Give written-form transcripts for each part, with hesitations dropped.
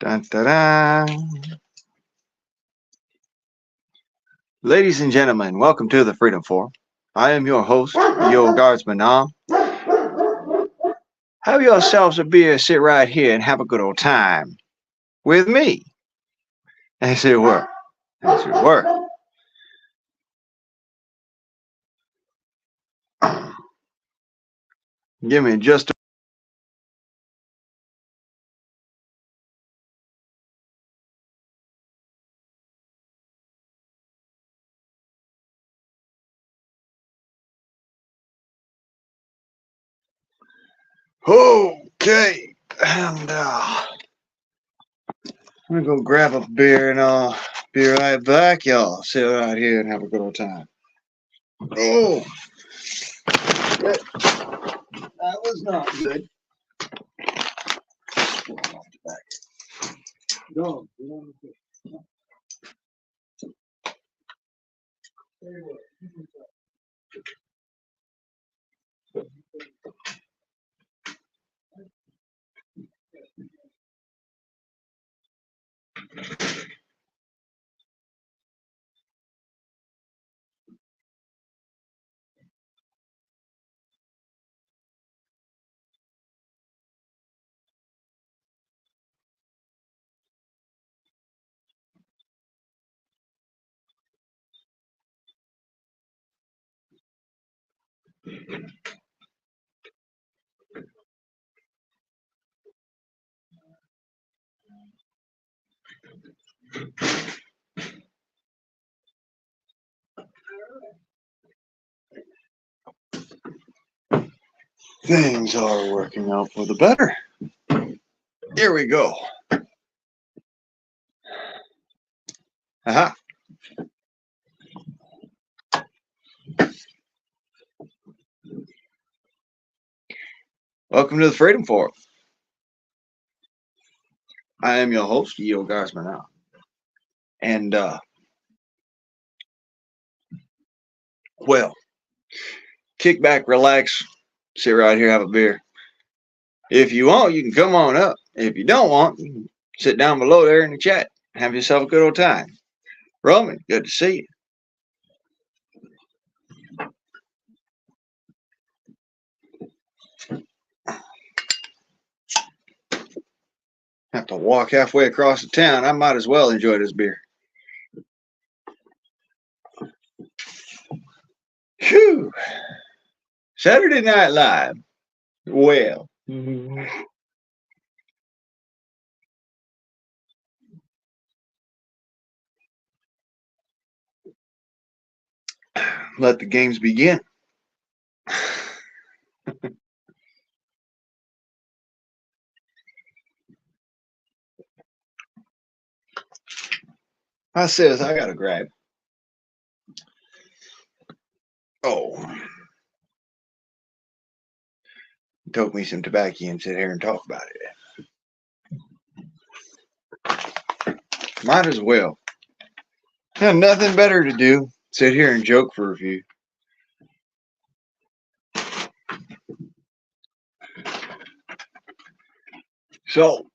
Dun, dun, dun. Ladies and gentlemen, welcome to the Freedom Forum. I am your host, Yo Guardsman Nam. Have yourselves a beer, sit right here, and have a good old time with me. As it were. As it were. Give me just a okay. And I'm gonna go grab a beer and I'll be right back, y'all. Sit right here and have a good old time. Oh, that was not good. Go. Things are working out for the better. Here we go. Aha. Welcome to the Freedom Forum. I am your host, Yo Guardsman now. And well, kick back, relax, sit right here, have a beer. If you want, you can come on up. If you don't want, you can sit down below there in the chat. Have yourself a good old time. Roman, good to see you. Have to walk halfway across the town. I might as well enjoy this beer. Whew. Saturday Night Live. Well. Let the games begin. I says I gotta grab. Oh. Toke me some tobacco and sit here and talk about it. Might as well. Have nothing better to do. Sit here and joke for a few. So,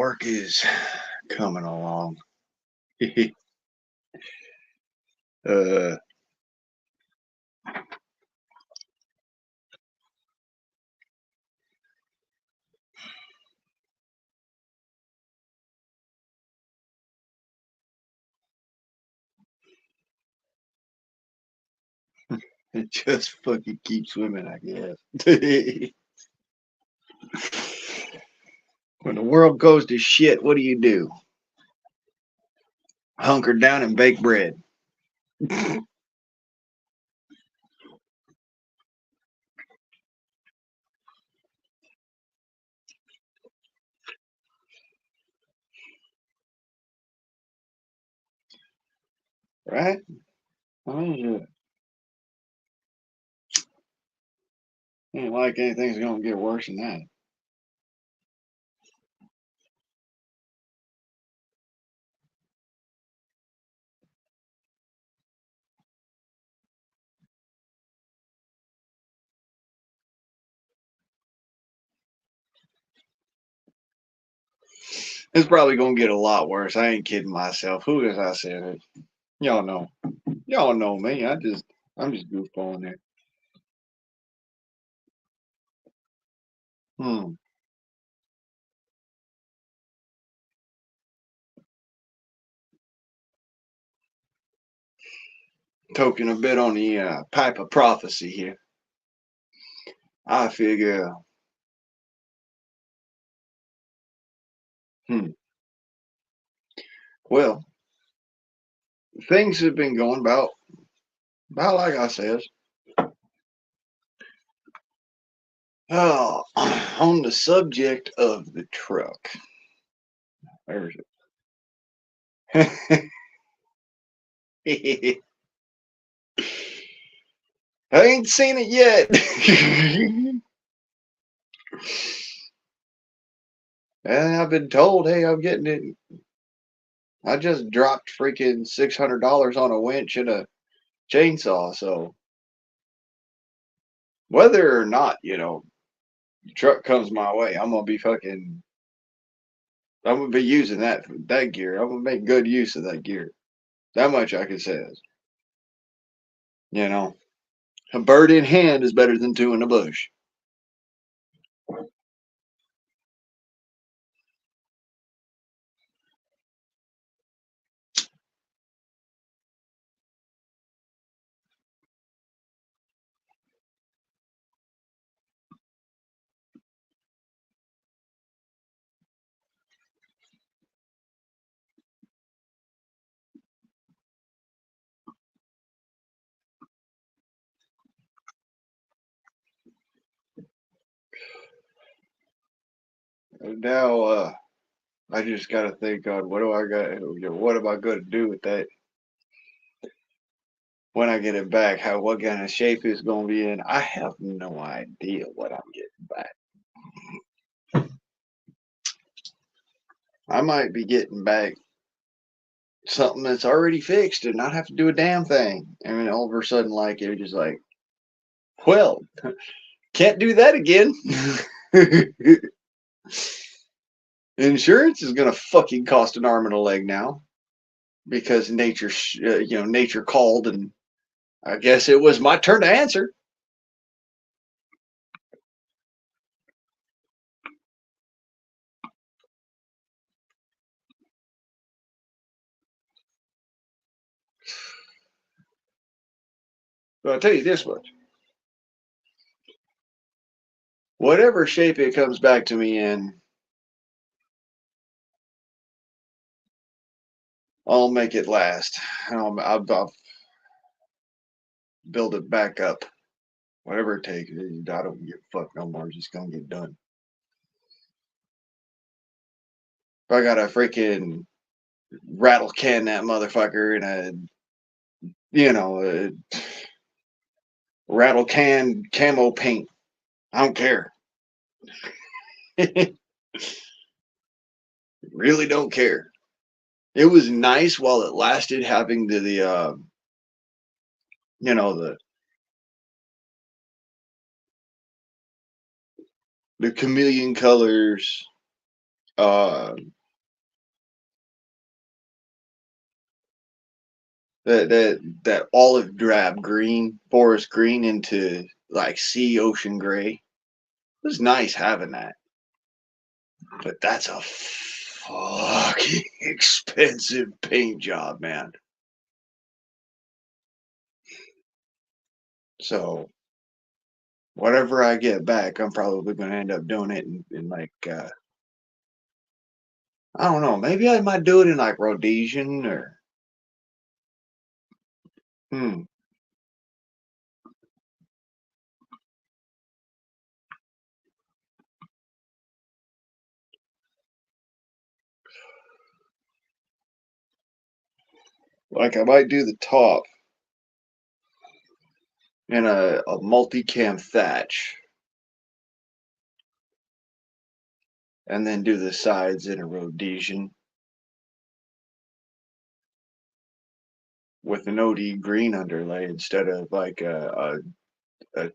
work is coming along. uh, it just fucking keeps swimming, I guess. When the world goes to shit, what do? Hunker down and bake bread. Right? Oh, ain't like anything's gonna get worse than that. It's probably gonna get a lot worse. I ain't kidding myself. Who is I said it? Y'all know. Y'all know me. I'm just goofballing there. Hmm. Talking a bit on the pipe of prophecy here. I figure, hmm, well, things have been going about like I says. Oh, on the subject of the truck. There's it. I ain't seen it yet. And I've been told, hey, I'm getting it. I just dropped freaking $600 on a winch and a chainsaw. So whether or not, the truck comes my way, I'm gonna be using that gear. I'm gonna make good use of that gear. That much I can say. You know, a bird in hand is better than two in the bush. Now, I just gotta think on what am I gonna do with that when I get it back? What kind of shape it's gonna be in? I have no idea what I'm getting back. I might be getting back something that's already fixed and not have to do a damn thing. I mean, all of a sudden, like you're just like, well, can't do that again. Insurance is gonna fucking cost an arm and a leg now because nature called, and I guess it was my turn to answer. But I'll tell you this much: whatever shape it comes back to me in, I'll make it last. I'll build it back up, whatever it takes. I don't give a fuck no more. It's just gonna get done. If I gotta freaking rattle can that motherfucker in a rattle can camo paint, I don't care. Really don't care. It was nice while it lasted, having the the chameleon colors, uh, that olive drab green, forest green into like sea ocean gray. It was nice having that, but that's a fucking expensive paint job, man. So whatever I get back, I'm probably going to end up doing it in like I don't know. Maybe I might do it in like Rhodesian or hmm. Like I might do the top in a multicam thatch, and then do the sides in a Rhodesian with an OD green underlay instead of like a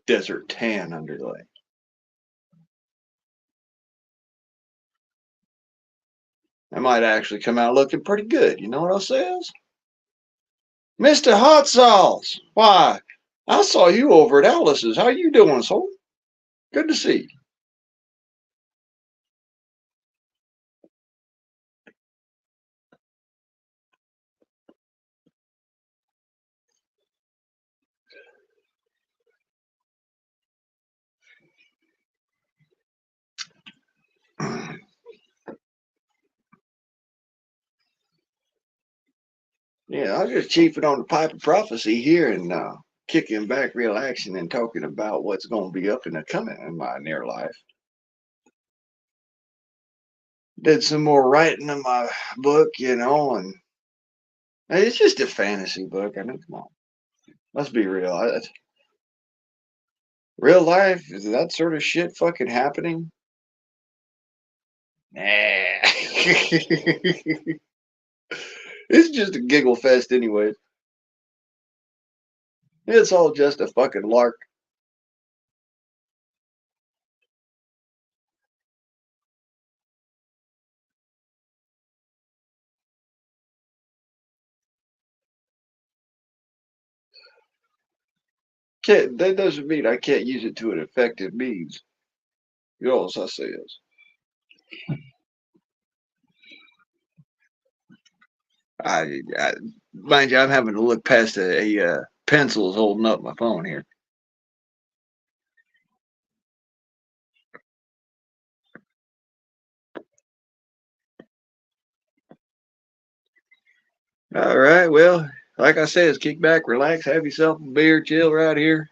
desert tan underlay. I might actually come out looking pretty good. You know what I says? Mr. Hot Sauce, why, I saw you over at Alice's. How you doing, soul? Good to see you. Yeah, I was just chiefing on the pipe of prophecy here and kicking back, relaxing, and talking about what's going to be up and coming in my near life. Did some more writing in my book, and it's just a fantasy book. I mean, come on, let's be real. Real life is that sort of shit fucking happening? Nah. It's just a giggle fest, anyway. It's all just a fucking lark. That doesn't mean I can't use it to an effective means. You know what I says. I mind you, I'm having to look past a pencils holding up my phone here. All right, well, like I said, kick back, relax, have yourself a beer, chill right here.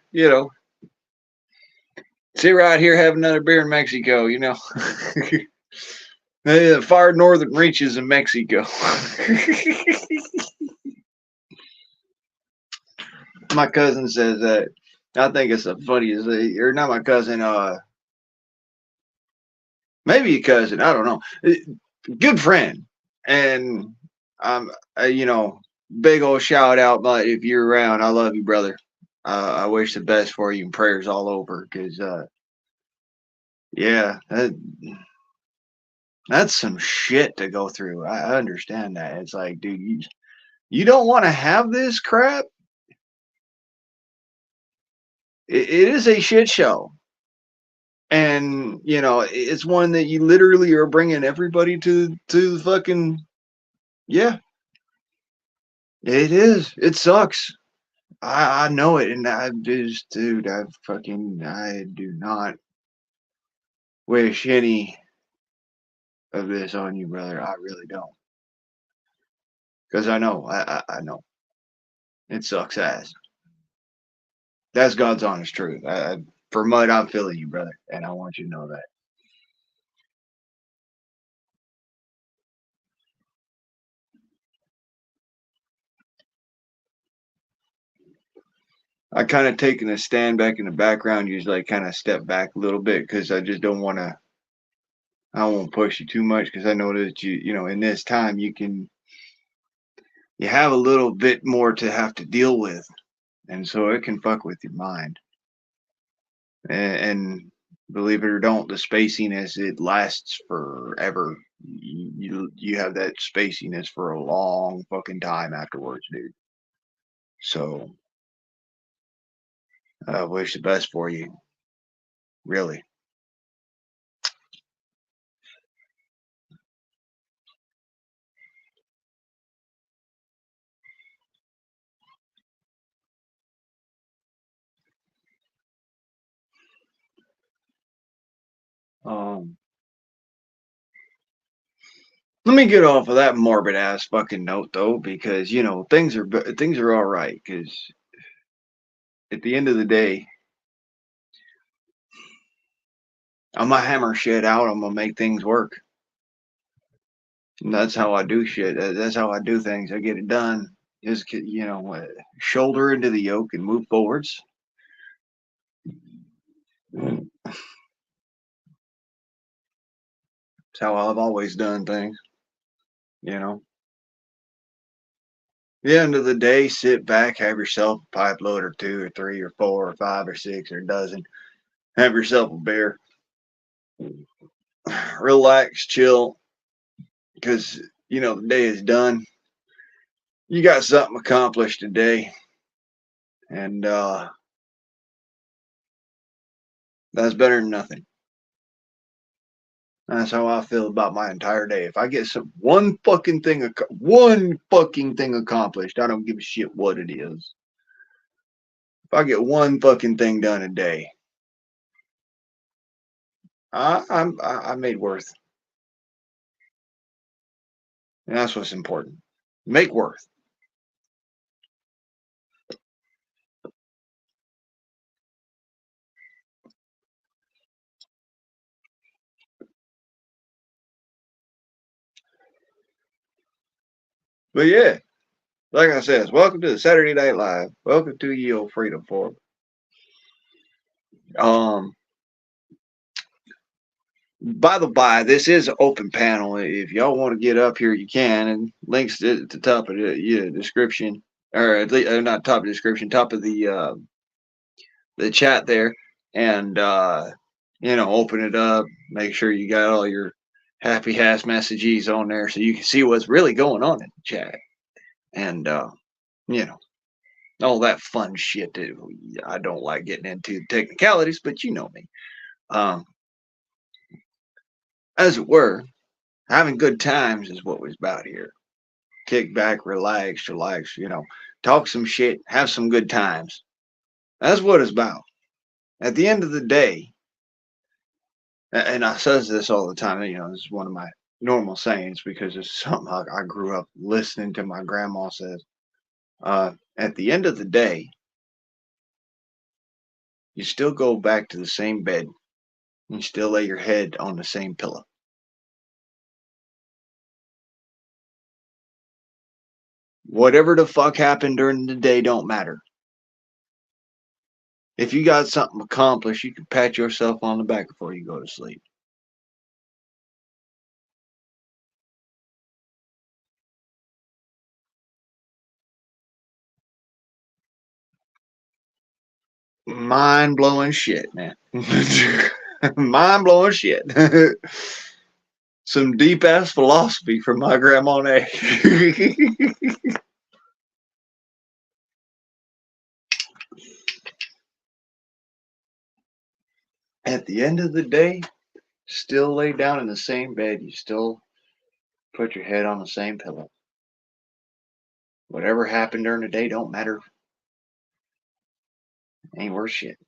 Sit right here, have another beer in Mexico. The far northern reaches in Mexico. My cousin says that. I think it's the funniest. Or not my cousin. Maybe a cousin. I don't know. Good friend, and you know, big old shout out. But if you're around, I love you, brother. I wish the best for you and prayers all over. Cause yeah, that's some shit to go through. I understand that. It's like, dude, you don't want to have this crap. It is a shit show. And it's one that you literally are bringing everybody to the fucking, yeah, it is. It sucks. I know it, and I just, dude, I do not wish any of this on you, brother. I really don't, because I know, I know it sucks ass. That's God's honest truth. For mud, I'm feeling you, brother, and I want you to know that. I kind of taken a stand back in the background, usually I kind of step back a little bit because I just don't want to. I won't push you too much because I know that in this time you have a little bit more to have to deal with, and so it can fuck with your mind. And believe it or don't, the spaciness it lasts forever. You have that spaciness for a long fucking time afterwards, dude. So I wish the best for you, really. Um, Let me get off of that morbid ass fucking note though, because things are all right. Because at the end of the day, I'm gonna hammer shit out. I'm gonna make things work. And that's how I do shit. That's how I do things. I get it done. Just shoulder into the yoke and move forwards. It's how I've always done things. You know. At the end of the day, sit back, have yourself a pipe load or two or three or four or five or six or a dozen. Have yourself a beer. Relax, chill, because you know the day is done. You got something accomplished today, and that's better than nothing. That's how I feel about my entire day. If I get one fucking thing accomplished, I don't give a shit what it is. If I get one fucking thing done a day, I made worth, and that's what's important. Make worth. But yeah, like I said, welcome to the Saturday Night Live. Welcome to Ye Old Freedom Forum. Um, by the by, this is an open panel. If y'all want to get up here, you can. And links at the top of the description, or at least not top of the description, top of the chat there, and open it up. Make sure you got all your happy ass messages on there, so you can see what's really going on in the chat, and all that fun shit that I don't like getting into the technicalities, but you know me. Um, as it were, having good times is what we're about here. Kick back, relax, talk some shit, have some good times. That's what it's about. At the end of the day, and I says this all the time, this is one of my normal sayings because it's something I grew up listening to my grandma says. At the end of the day, you still go back to the same bed. You still lay your head on the same pillow. Whatever the fuck happened during the day don't matter. If you got something accomplished, you can pat yourself on the back before you go to sleep. Mind blowing shit, man. Mind blowing shit. Some deep ass philosophy from my grandma. At the end of the day, still lay down in the same bed. You still put your head on the same pillow. Whatever happened during the day don't matter. Ain't worth shit.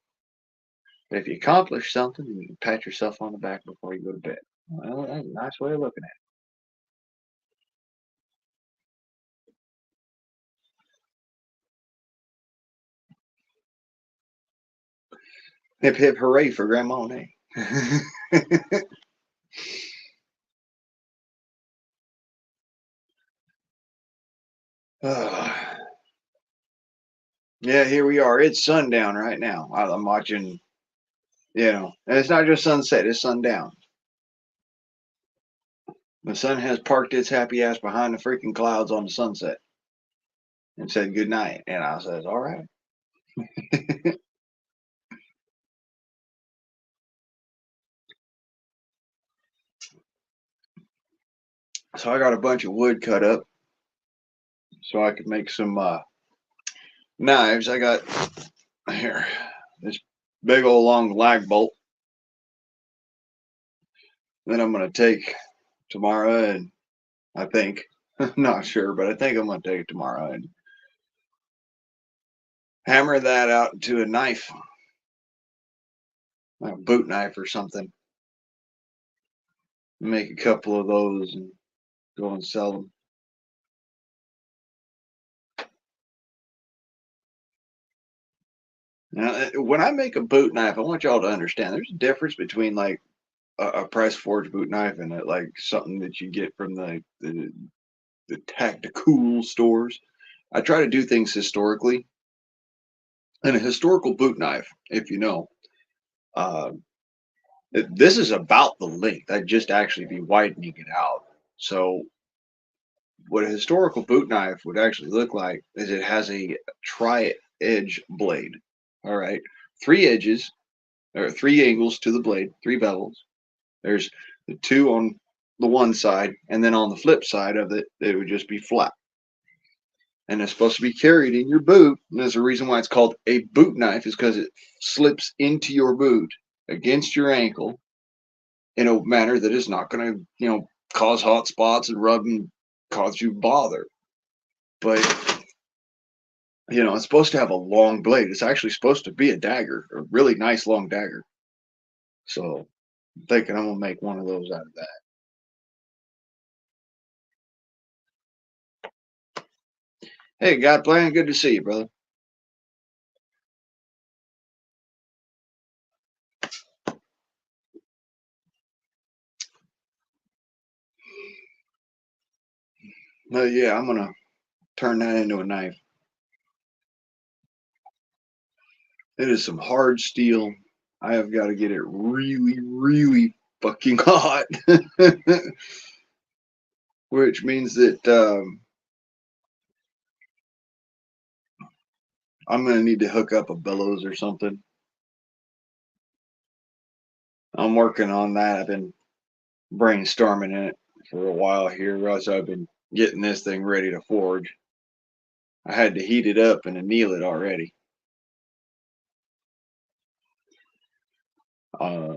But if you accomplish something, you can pat yourself on the back before you go to bed. Well, that's a nice way of looking at it. Hip hip hooray for Grandma, eh? Yeah, here we are. It's sundown right now. I'm watching, and it's not just sunset, it's sundown. The sun has parked its happy ass behind the freaking clouds on the sunset and said good night. And I says, all right. So I got a bunch of wood cut up so I could make some knives. I got here this big old long lag bolt. Then I'm going to take tomorrow and I think, I'm not sure, but I think I'm going to take it tomorrow and hammer that out into a knife, like a boot knife or something. Make a couple of those and go and sell them. Now, when I make a boot knife, I want y'all to understand there's a difference between like a press forged boot knife and like something that you get from the tactical stores. I try to do things historically. And a historical boot knife, if you know, uh, this is about the length. I'd just actually be widening it out. So what a historical boot knife would actually look like is it has a tri-edge blade. All right, three edges or three angles to the blade, three bevels. There's the two on the one side, and then on the flip side of it, it would just be flat. And it's supposed to be carried in your boot. And there's a reason why it's called a boot knife, is because it slips into your boot against your ankle in a manner that is not going to, cause hot spots and rub and cause you bother. But it's supposed to have a long blade. It's actually supposed to be a dagger, a really nice long dagger. So I'm thinking I'm gonna make one of those out of that. Hey, God plan, good to see you, brother. Yeah, I'm gonna turn that into a knife. It is some hard steel. I have got to get it really, really fucking hot, which means that I'm gonna need to hook up a bellows or something. I'm working on that. I've been brainstorming it for a while here, as I've been getting this thing ready to forge. I had to heat it up and anneal it already. Uh,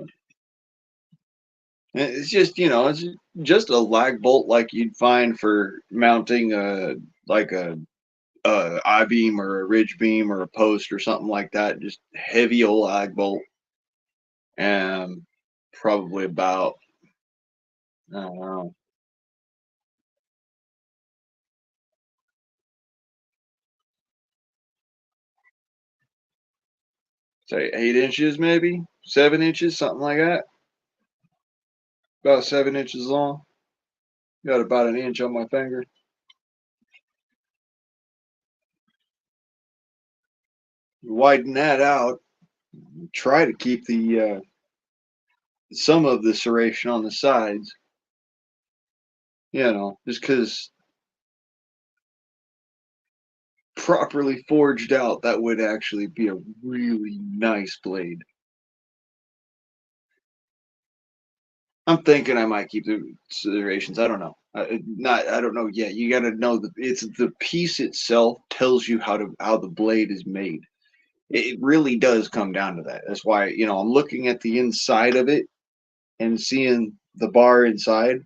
it's just, it's just a lag bolt like you'd find for mounting like a I-beam or a ridge beam or a post or something like that. Just heavy old lag bolt, and probably about, I don't know, say 8 inches, maybe 7 inches, something like that. About 7 inches long. Got about an inch on my finger. Widen that out. Try to keep the some of the serration on the sides. Just because properly forged out, that would actually be a really nice blade. I'm thinking I might keep the serrations. I don't know. I don't know yet. You got to know that it's the piece itself tells you how the blade is made. It really does come down to that. That's why I'm looking at the inside of it and seeing the bar inside.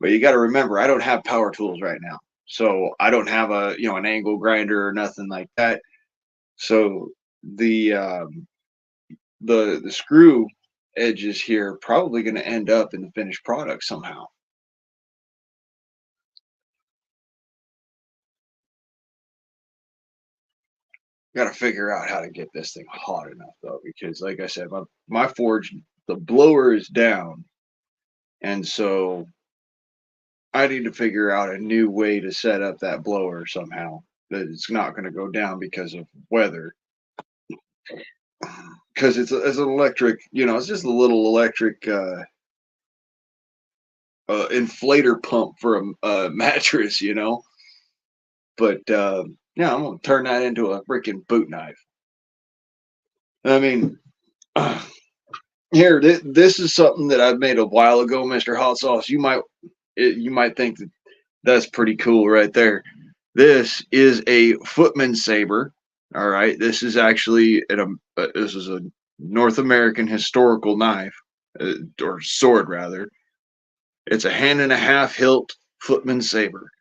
But you got to remember, I don't have power tools right now, so I don't have an angle grinder or nothing like that. So the screw edges here are probably going to end up in the finished product somehow. Got to figure out how to get this thing hot enough though, because like I said, my forge, the blower is down, and so I need to figure out a new way to set up that blower somehow that it's not going to go down because of weather. Because it's an electric, it's just a little electric inflator pump for a mattress, But yeah, I'm gonna turn that into a freaking boot knife. I mean, here, this is something that I made a while ago, Mister Hot Sauce. You might think that that's pretty cool right there. This is a footman saber. All right, this is actually this is a North American historical knife, or sword rather. It's a hand and a half hilt footman saber,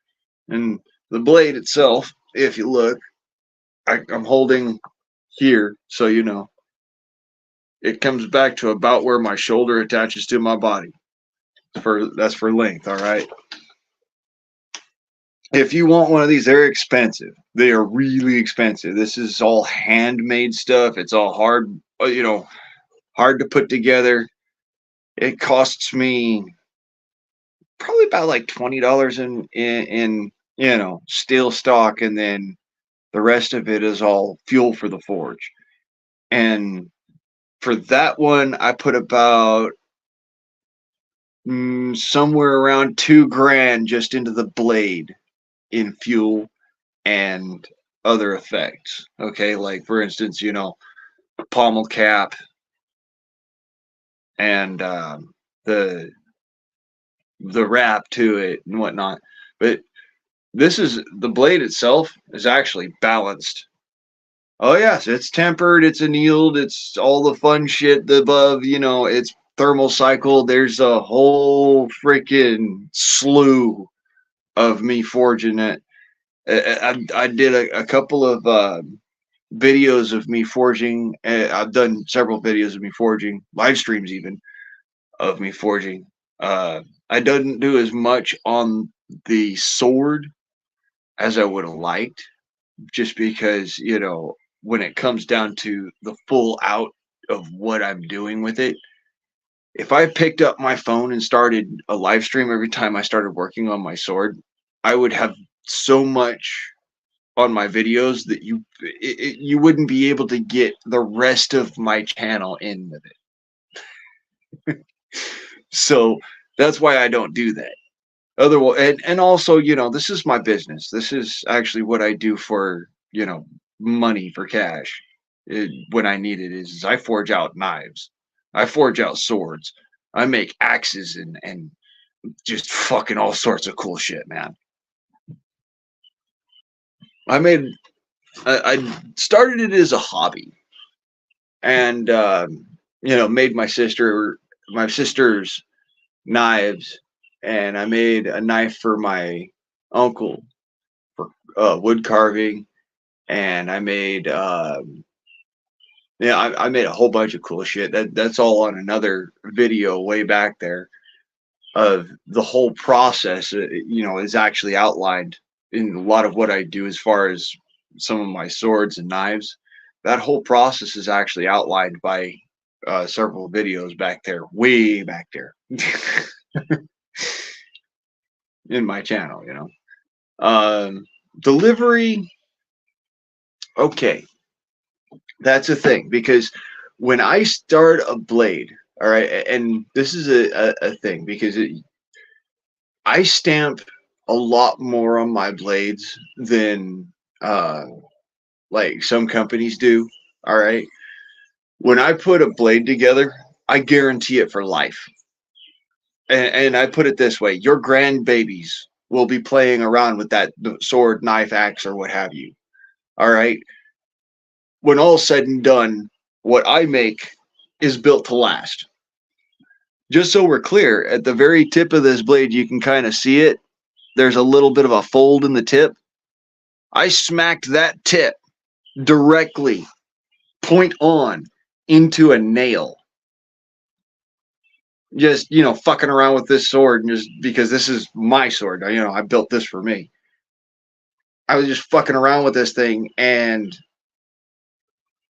and the blade itself, if you look, I'm holding here, so it comes back to about where my shoulder attaches to my body. That's for length, all right. If you want one of these, they're expensive. They are really expensive. This is all handmade stuff. It's all hard, hard to put together. It costs me probably about like $20 in steel stock, and then the rest of it is all fuel for the forge. And for that one, I put about somewhere around $2,000 just into the blade in fuel and other effects. Okay, like for instance, pommel cap and the the wrap to it and whatnot. But the blade itself is actually balanced. Oh yes, it's tempered, it's annealed, it's all the fun shit above, it's thermal cycle. There's a whole freaking slew of me forging it. I did a couple of videos of me forging. I've done several videos of me forging, live streams even of me forging. I didn't do as much on the sword as I would have liked, just because, when it comes down to the full out of what I'm doing with it, if I picked up my phone and started a live stream every time I started working on my sword, I would have so much on my videos that you wouldn't be able to get the rest of my channel in with it. So that's why I don't do that. Otherwise, and also, this is my business. This is actually what I do for, money, for cash. When I need it is I forge out knives. I forge out swords. I make axes and just fucking all sorts of cool shit, man. I started it as a hobby, and made my sister's knives, and I made a knife for my uncle for wood carving, and I made I made a whole bunch of cool shit. That's all on another video way back there of the whole process. Is actually outlined in a lot of what I do as far as some of my swords and knives. That whole process is actually outlined by several videos back there, way back there. In my channel, delivery. Okay, that's a thing, because when I start a blade, all right, and this is a thing, because I stamp a lot more on my blades than like some companies do. All right, when I put a blade together, I guarantee it for life. And I put it this way: your grandbabies will be playing around with that sword, knife, axe, or what have you. All right. When all's said and done, what I make is built to last. Just so we're clear, at the very tip of this blade, you can kind of see it. There's a little bit of a fold in the tip. I smacked that tip directly, point on, into a nail. Just, fucking around with this sword, and just because this is my sword, I built this for me. I was just fucking around with this thing, and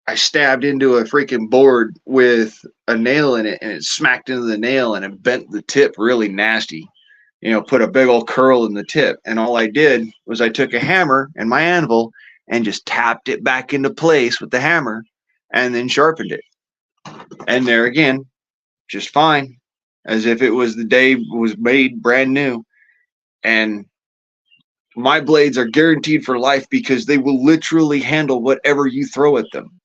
I stabbed into a freaking board with a nail in it, and it smacked into the nail, and it bent the tip really nasty. Put a big old curl in the tip. And all I did was I took a hammer and my anvil and just tapped it back into place with the hammer, and then sharpened it. And there again, just fine, as if it was the day it was made brand new. And my blades are guaranteed for life because they will literally handle whatever you throw at them.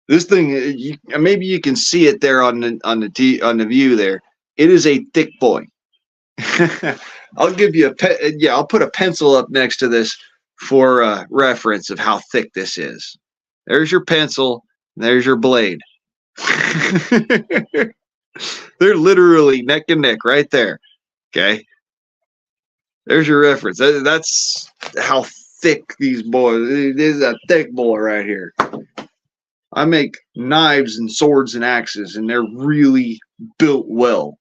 This thing, maybe you can see it there on the view there. It is a thick boy. I'll give you I'll put a pencil up next to this for reference of how thick this is. There's your pencil. There's your blade. They're literally neck and neck right there. Okay. There's your reference. That's how thick these boys. It is a thick boy right here. I make knives and swords and axes, and they're really built well.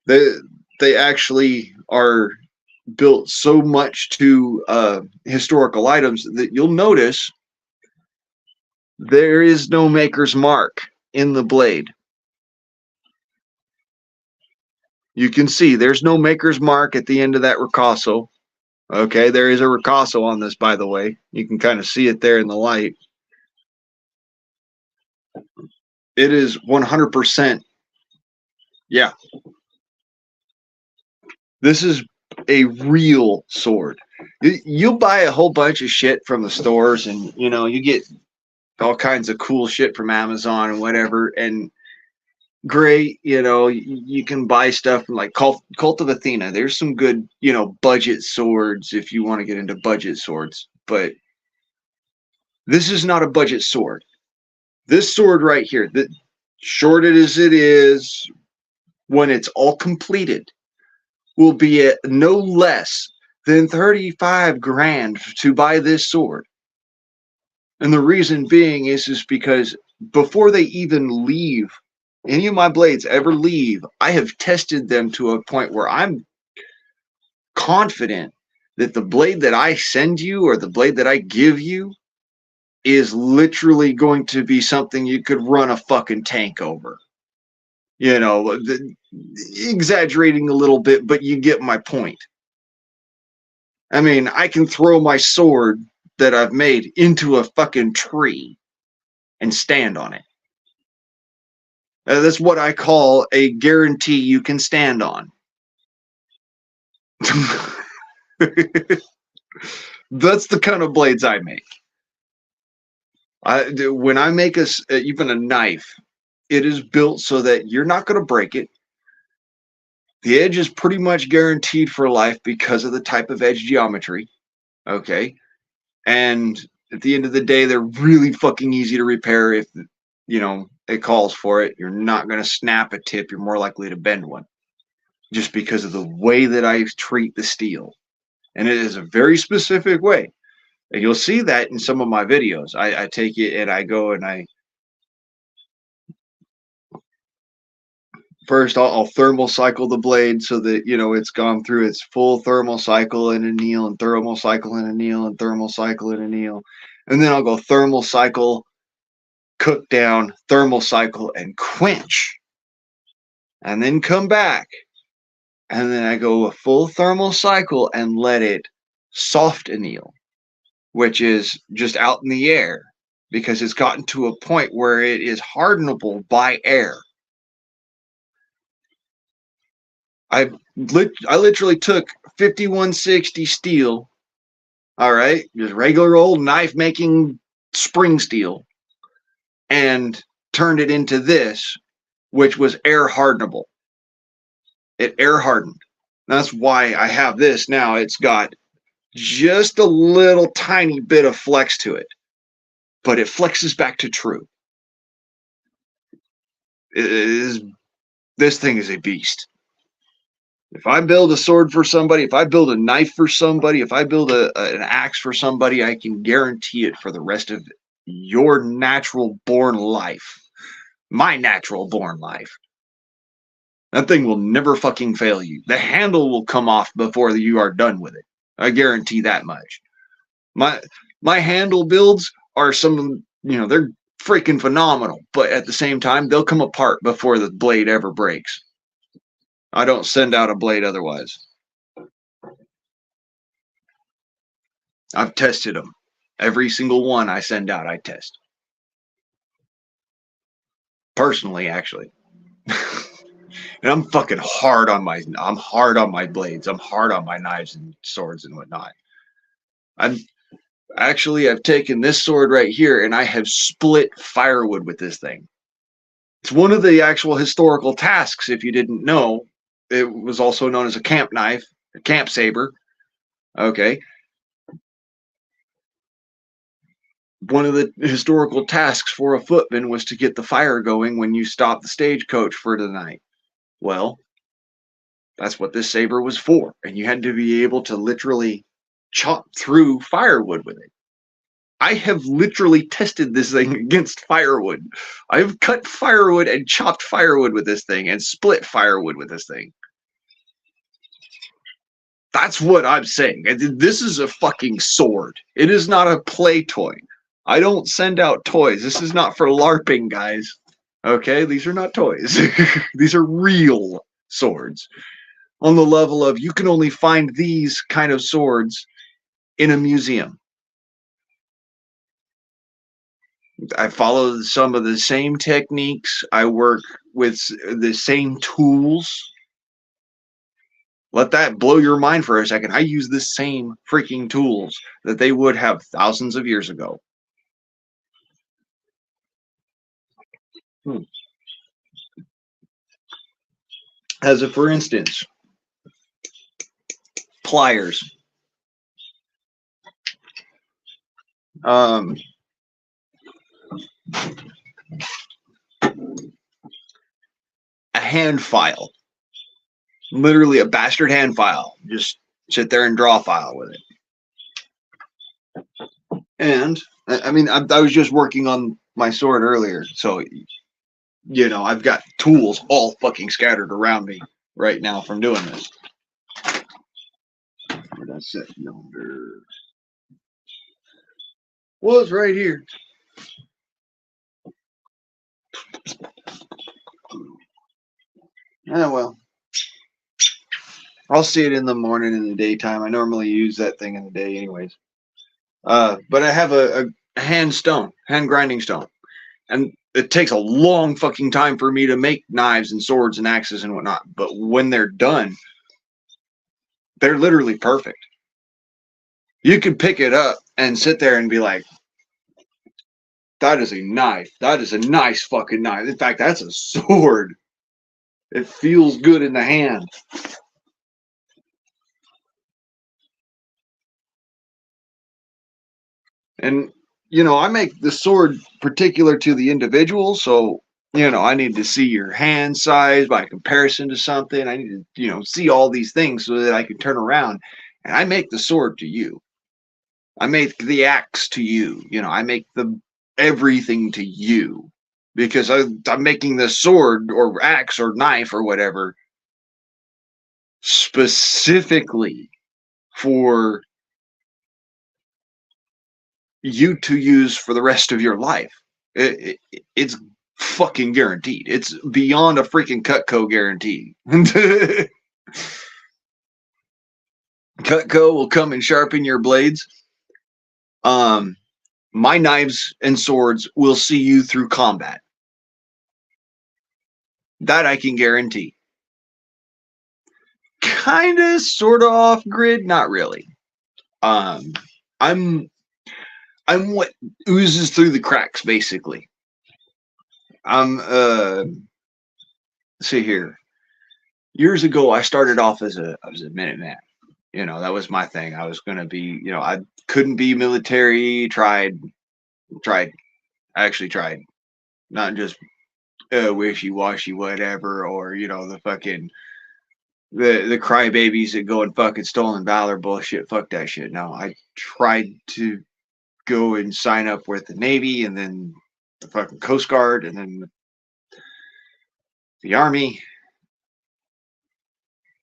They actually are built so much to historical items that you'll notice there is no maker's mark in the blade. You can see there's no maker's mark at the end of that ricasso. Okay, there is a ricasso on this, by the way. You can kind of see it there in the light. It is 100%. Yeah. This is a real sword. You'll buy a whole bunch of shit from the stores, and you get all kinds of cool shit from Amazon and whatever, and great. You can buy stuff from like Cult of Athena. There's some good, budget swords if you want to get into budget swords. But this is not a budget sword. This sword right here, that shorted as it is, when it's all completed, will be at no less than 35 grand to buy this sword. And the reason being is because before they even leave, any of my blades ever leave, I have tested them to a point where I'm confident that the blade that I send you or the blade that I give you is literally going to be something you could run a fucking tank over. Exaggerating a little bit, but you get my point. I mean, I can throw my sword that I've made into a fucking tree and stand on it. That's what I call a guarantee you can stand on. That's the kind of blades I make. When I make even a knife, it is built so that you're not going to break it. The edge is pretty much guaranteed for life because of the type of edge geometry. Okay. And at the end of the day, they're really fucking easy to repair if, it calls for it. You're not going to snap a tip. You're more likely to bend one just because of the way that I treat the steel. And it is a very specific way. And you'll see that in some of my videos. I take it and I go and first I'll thermal cycle the blade so that it's gone through its full thermal cycle and anneal and thermal cycle and anneal and thermal cycle and anneal, and then I'll go thermal cycle, cook down, thermal cycle, and quench, and then come back, and then I go a full thermal cycle and let it soft anneal, which is just out in the air because it's gotten to a point where it is hardenable by air. I literally took 5160 steel, all right, just regular old knife making spring steel, and turned it into this, which was air hardenable. It air hardened. That's why I have this now. It's got just a little tiny bit of flex to it, but it flexes back to true. This thing is a beast. If I build a sword for somebody, if I build a knife for somebody, if I build an axe for somebody, I can guarantee it for the rest of your natural born life. My natural born life. That thing will never fucking fail you. The handle will come off before you are done with it. I guarantee that much. My handle builds are some, they're freaking phenomenal, but at the same time, they'll come apart before the blade ever breaks. I don't send out a blade otherwise. I've tested them. Every single one I send out, I test. Personally, actually. And I'm fucking hard on my blades. I'm hard on my knives and swords and whatnot. I've taken this sword right here and I have split firewood with this thing. It's one of the actual historical tasks, if you didn't know. It was also known as a camp knife, a camp saber. Okay. One of the historical tasks for a footman was to get the fire going when you stopped the stagecoach for the night. Well, that's what this saber was for. And you had to be able to literally chop through firewood with it. I have literally tested this thing against firewood. I've cut firewood and chopped firewood with this thing and split firewood with this thing. That's what I'm saying. This is a fucking sword. It is not a play toy. I don't send out toys. This is not for LARPing, guys. Okay? These are not toys. These are real swords. On the level of you can only find these kind of swords in a museum. I follow some of the same techniques. I work with the same tools. Let that blow your mind for a second. I use the same freaking tools that they would have thousands of years ago. As a for instance, pliers. A hand file. Literally a bastard hand file. Just sit there and draw a file with it. And I mean, I was just working on my sword earlier, so you know, I've got tools all fucking scattered around me right now from doing this. Where'd I set yonder? Well, it's right here. Ah, well. I'll see it in the morning in the daytime. I normally use that thing in the day anyways. But I have a hand grinding stone. And it takes a long fucking time for me to make knives and swords and axes and whatnot. But when they're done, they're literally perfect. You could pick it up and sit there and be like, that is a knife. That is a nice fucking knife. In fact, that's a sword. It feels good in the hand. And, you know, I make the sword particular to the individual. So, you know, I need to see your hand size by comparison to something. I need to, you know, see all these things so that I can turn around and I make the sword to you. I make the axe to you. You know, I make the everything to you because I'm making the sword or axe or knife or whatever specifically for you to use for the rest of your life. It's fucking guaranteed. It's beyond a freaking Cutco guarantee. Cutco will come and sharpen your blades. My knives and swords will see you through combat. That I can guarantee. Kinda, sorta off grid, not really. I'm what oozes through the cracks, basically. Let's see here. Years ago, I started off as a Minuteman. You know, that was my thing. I was gonna be, you know, I couldn't be military. Tried. I actually tried. Not just wishy-washy, whatever, or you know, the fucking the crybabies that go and fucking stolen valor bullshit. Fuck that shit. No, I tried to go and sign up with the Navy and then the fucking Coast Guard and then the Army.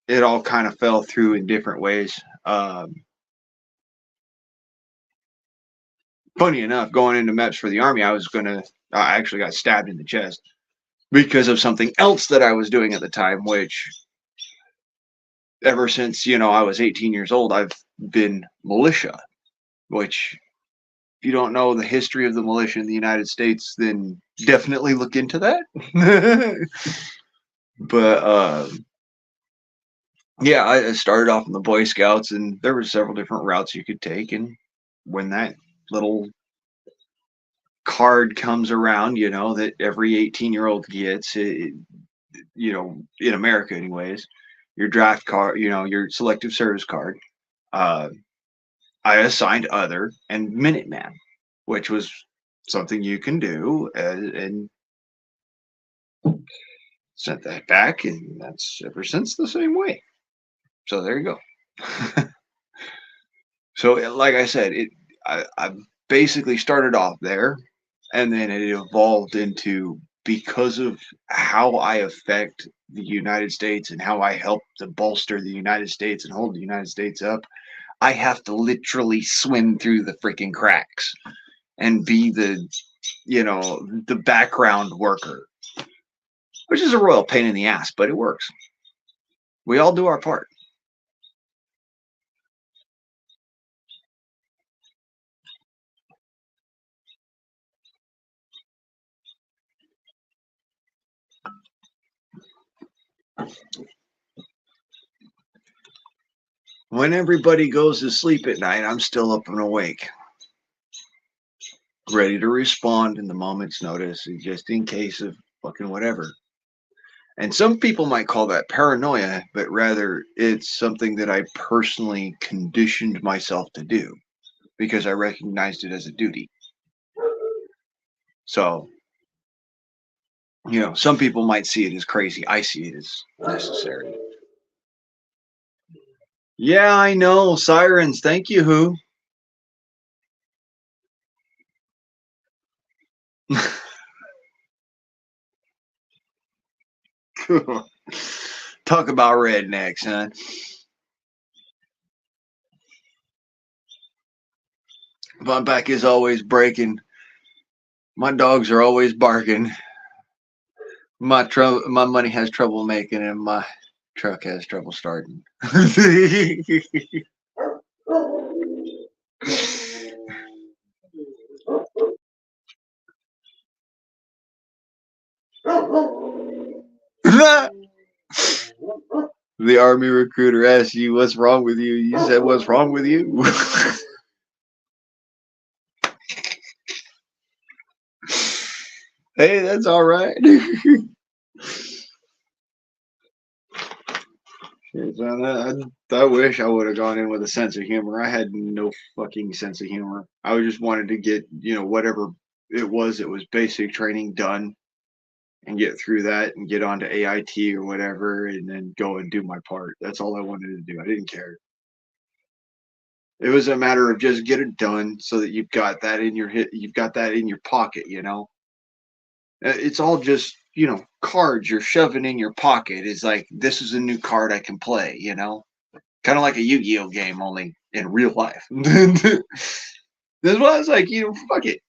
It all kind of fell through in different ways. Funny enough, going into MEPS for the Army, I actually got stabbed in the chest because of something else that I was doing at the time, which ever since, you know, I was 18 years old, I've been militia, which if you don't know the history of the militia in the United States, then definitely look into that. But yeah, I started off in the Boy Scouts, and there were several different routes you could take. And when that little card comes around, you know, that every 18-year-old gets, you know, in America anyways, your draft card, you know, your selective service card, I assigned other and Minuteman, which was something you can do, and sent that back, and that's ever since the same way. So there you go. So like I said, I basically started off there, and then it evolved into, because of how I affect the United States and how I help to bolster the United States and hold the United States up, I have to literally swim through the freaking cracks and be the, you know, the background worker, which is a royal pain in the ass, but it works. We all do our part. When everybody goes to sleep at night, I'm still up and awake, ready to respond in the moment's notice, just in case of fucking whatever. And some people might call that paranoia, but rather it's something that I personally conditioned myself to do because I recognized it as a duty. So, some people might see it as crazy. I see it as necessary. Yeah, I know. Sirens. Thank you, Who. Talk about rednecks, huh? My back is always breaking. My dogs are always barking. My money has trouble making, and my truck has trouble starting. The army recruiter asked you, "What's wrong with you?" You said, "What's wrong with you?" Hey, that's all right. I wish I would have gone in with a sense of humor. I had no fucking sense of humor. I just wanted to get, whatever it was basic training done and get through that and get onto AIT or whatever and then go and do my part. That's all I wanted to do. I didn't care. It was a matter of just get it done so that you've got that in you've got that in your pocket. It's all just, cards you're shoving in your pocket. It's like this is a new card I can play. Kind of like a Yu-Gi-Oh game, only in real life. That's why I was like, fuck it.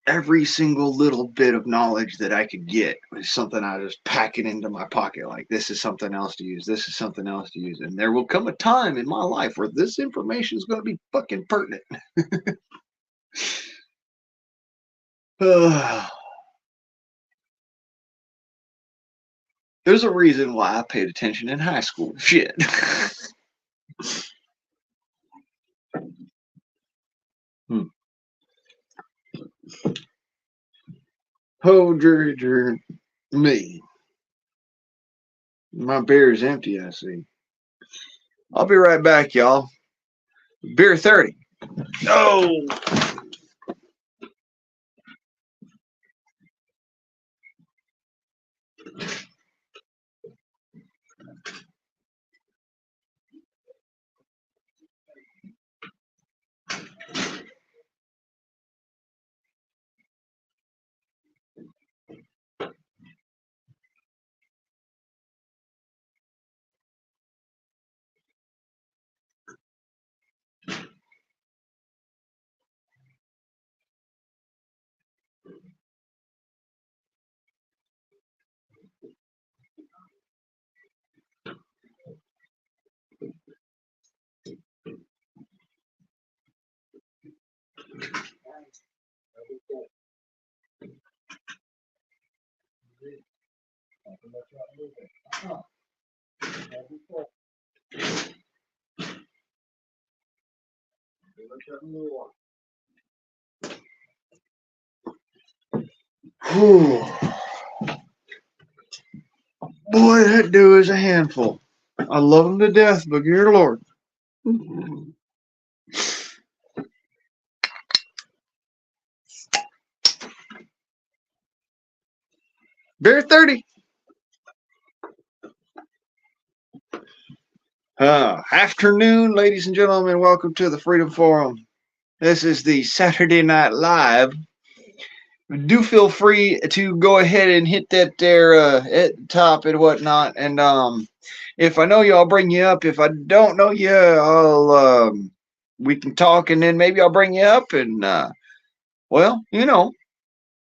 Every single little bit of knowledge that I could get was something I just pack it into my pocket. Like, this is something else to use. This is something else to use. And there will come a time in my life where this information is going to be fucking pertinent. There's a reason why I paid attention in high school. Shit. Oh, me. My beer is empty, I see. I'll be right back, y'all. Beer 30. Oh! Whew. Boy, that dude is a handful. I love him to death, but dear Lord. Beer 30. Afternoon, ladies and gentlemen. Welcome to the Freedom Forum. This is the Saturday Night Live. Do feel free to go ahead and hit that there at the top and whatnot. And if I know you, I'll bring you up. If I don't know you, I'll we can talk, and then maybe I'll bring you up. And well,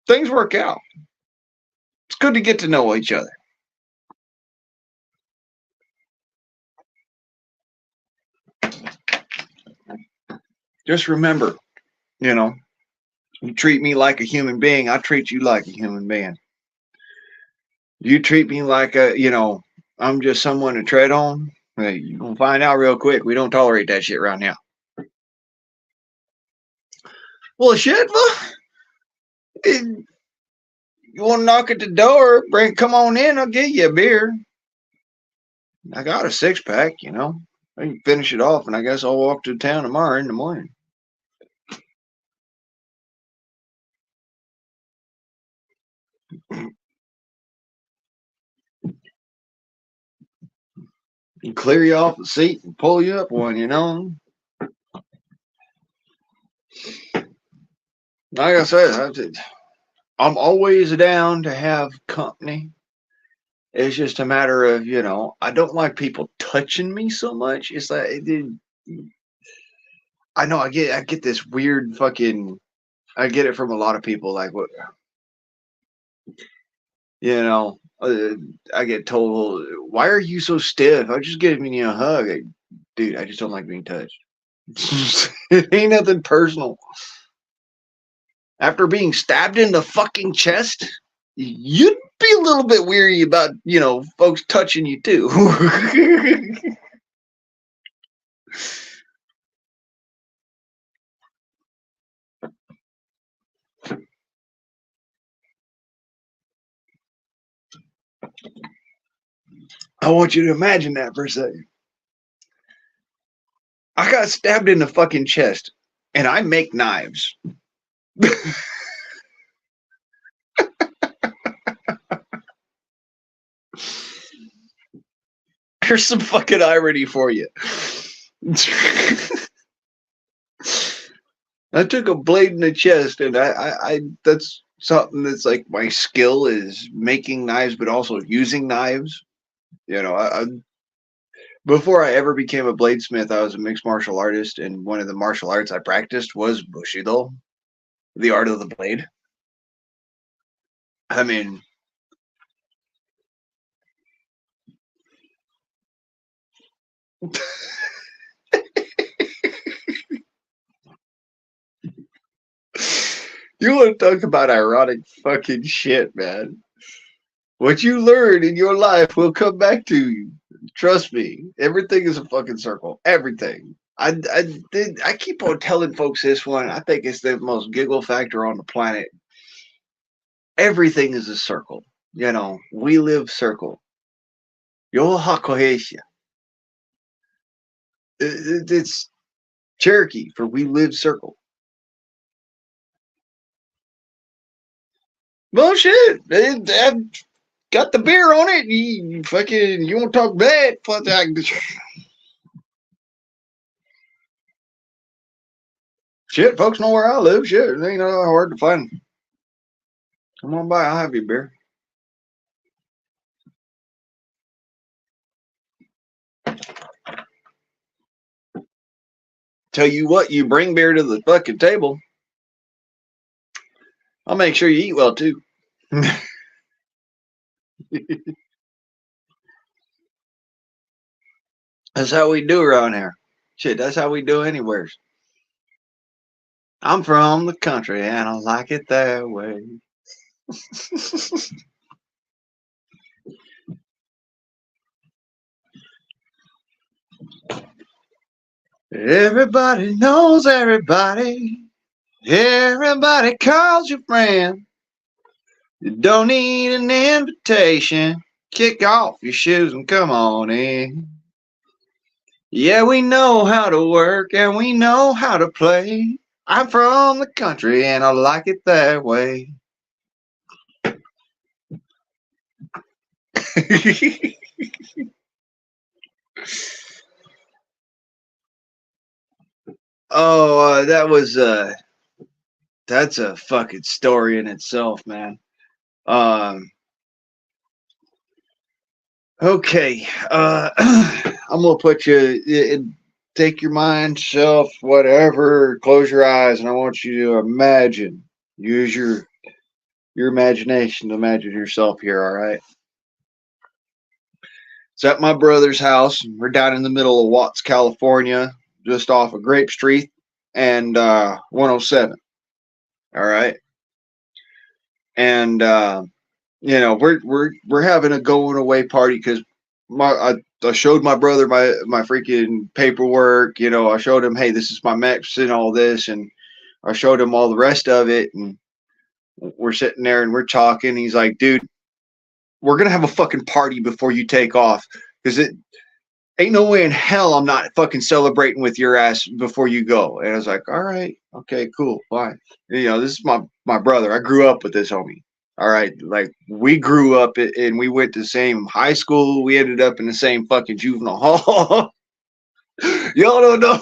things work out. It's good to get to know each other. Just remember, you treat me like a human being, I treat you like a human being. You treat me like I'm just someone to tread on. Hey, you're going to find out real quick. We don't tolerate that shit around here. Well, shit, You want to knock at the door? Come on in. I'll get you a beer. I got a 6-pack, you know. I can finish it off, and I guess I'll walk to town tomorrow in the morning. And clear you off the seat and pull you up one, you know. Like I said, I'm always down to have company. It's just a matter of, you know, I don't like people touching me so much. It's like, dude, I know I get this weird fucking, I get it from a lot of people. Like, what, you know, I get told, why are you so stiff? I just giving you a hug. Dude, I just don't like being touched. It ain't nothing personal. After being stabbed in the fucking chest, you'd be a little bit weary about, you know, folks touching you too. I want you to imagine that for a second. I got stabbed in the fucking chest, and I make knives. Here's some fucking irony for you. I took a blade in the chest, and I that's something that's like my skill is making knives, but also using knives. You know, before I ever became a bladesmith, I was a mixed martial artist, and one of the martial arts I practiced was Bushido, the art of the blade. I mean, you want to talk about ironic fucking shit, man. What you learn in your life will come back to you. Trust me. Everything is a fucking circle. Everything. I keep on telling folks this one. I think it's the most giggle factor on the planet. Everything is a circle. You know, we live circle. Yo hakoheisha. It's Cherokee for we live circle. Bullshit. I've got the beer on it. You fucking, you want to talk bad? Shit, folks know where I live. Shit, it ain't hard to find. Come on by. I'll have you beer. Tell you what, you bring beer to the fucking table. I'll make sure you eat well too. That's how we do around here. Shit, that's how we do anywhere. I'm from the country and I like it that way. Everybody knows everybody. Everybody calls you friend. You don't need an invitation. Kick off your shoes and come on in. Yeah, we know how to work and we know how to play. I'm from the country and I like it that way. Oh, that's a fucking story in itself, man. Okay, I'm gonna put you. Take your mind, self, whatever. Close your eyes, and I want you to imagine. Use your imagination to imagine yourself here. All right. It's at my brother's house. We're down in the middle of Watts, California, just off of Grape Street and 107. All right. And you know, we're having a going away party because I showed my brother my freaking paperwork. You know, I showed him, hey, this is my maps and all this, and I showed him all the rest of it, and we're sitting there and we're talking. He's like, dude, we're going to have a fucking party before you take off. Because it ain't no way in hell I'm not fucking celebrating with your ass before you go. And I was like, all right, okay, cool, fine. This is my brother. I grew up with this homie. All right, like we grew up and we went to the same high school. We ended up in the same fucking juvenile hall. Y'all don't know.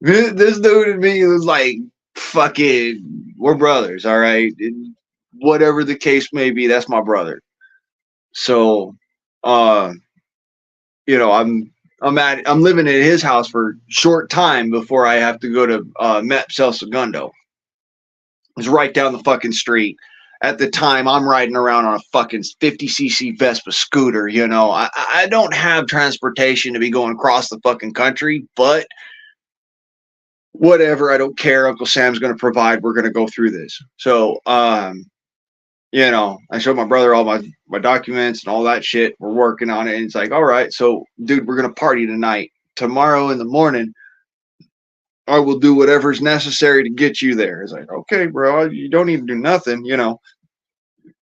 This dude and me was like, fucking, we're brothers, all right? And whatever the case may be, that's my brother. So, I'm living at his house for a short time before I have to go to MEPS El Segundo. It's right down the fucking street. At the time, I'm riding around on a fucking 50cc Vespa scooter. I don't have transportation to be going across the fucking country, but whatever, I don't care. Uncle Sam's going to provide. We're going to go through this. So, I showed my brother all my documents and all that shit. We're working on it. And it's like, all right, so dude, we're going to party tonight. Tomorrow in the morning, I will do whatever's necessary to get you there. It's like, okay, bro, you don't need to do nothing.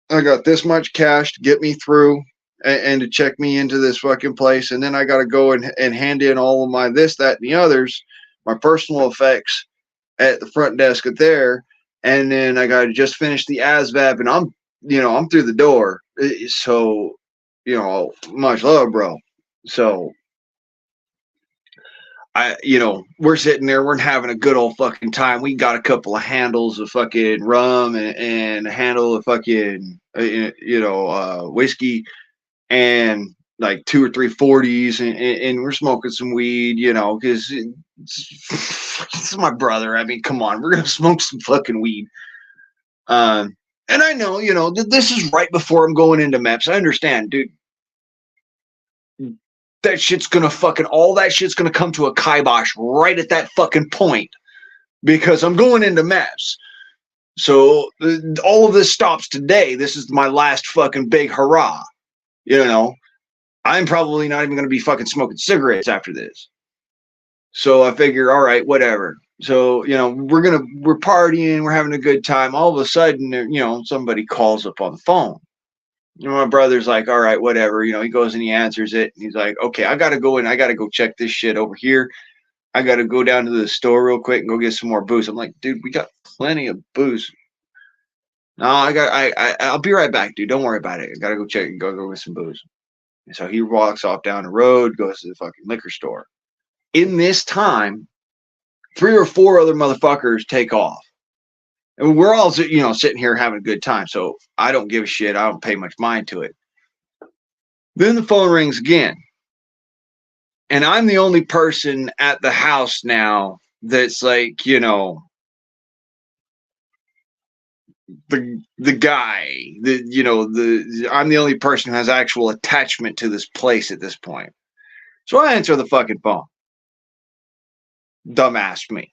I got this much cash to get me through and to check me into this fucking place. And then I got to go and hand in all of my this, that, and the others, my personal effects at the front desk at there. And then I got to just finish the ASVAB and I'm through the door. So, much love, bro. So we're sitting there, we're having a good old fucking time. We got a couple of handles of fucking rum and a handle of fucking, whiskey and like 2 or 3 40s and we're smoking some weed, because this is my brother. I mean, come on, we're going to smoke some fucking weed. And I know, this is right before I'm going into MEPS. I understand, dude. That shit's gonna all that shit's gonna come to a kibosh right at that fucking point because I'm going into MEPS. So all of this stops today. This is my last fucking big hurrah. I'm probably not even gonna be fucking smoking cigarettes after this. So I figure, all right, whatever. So, we're partying, we're having a good time. All of a sudden, somebody calls up on the phone. My brother's like, all right, whatever. He goes and he answers it. And he's like, okay, I got to go in. I got to go check this shit over here. I got to go down to the store real quick and go get some more booze. I'm like, dude, we got plenty of booze. No, I'll be right back, dude. Don't worry about it. I got to go check and go get some booze. And so he walks off down the road, goes to the fucking liquor store. In this time, 3 or 4 other motherfuckers take off. And we're all, sitting here having a good time. So I don't give a shit. I don't pay much mind to it. Then the phone rings again. And I'm the only person at the house now that's like, the guy, I'm the only person who has actual attachment to this place at this point. So I answer the fucking phone. Dumbass me.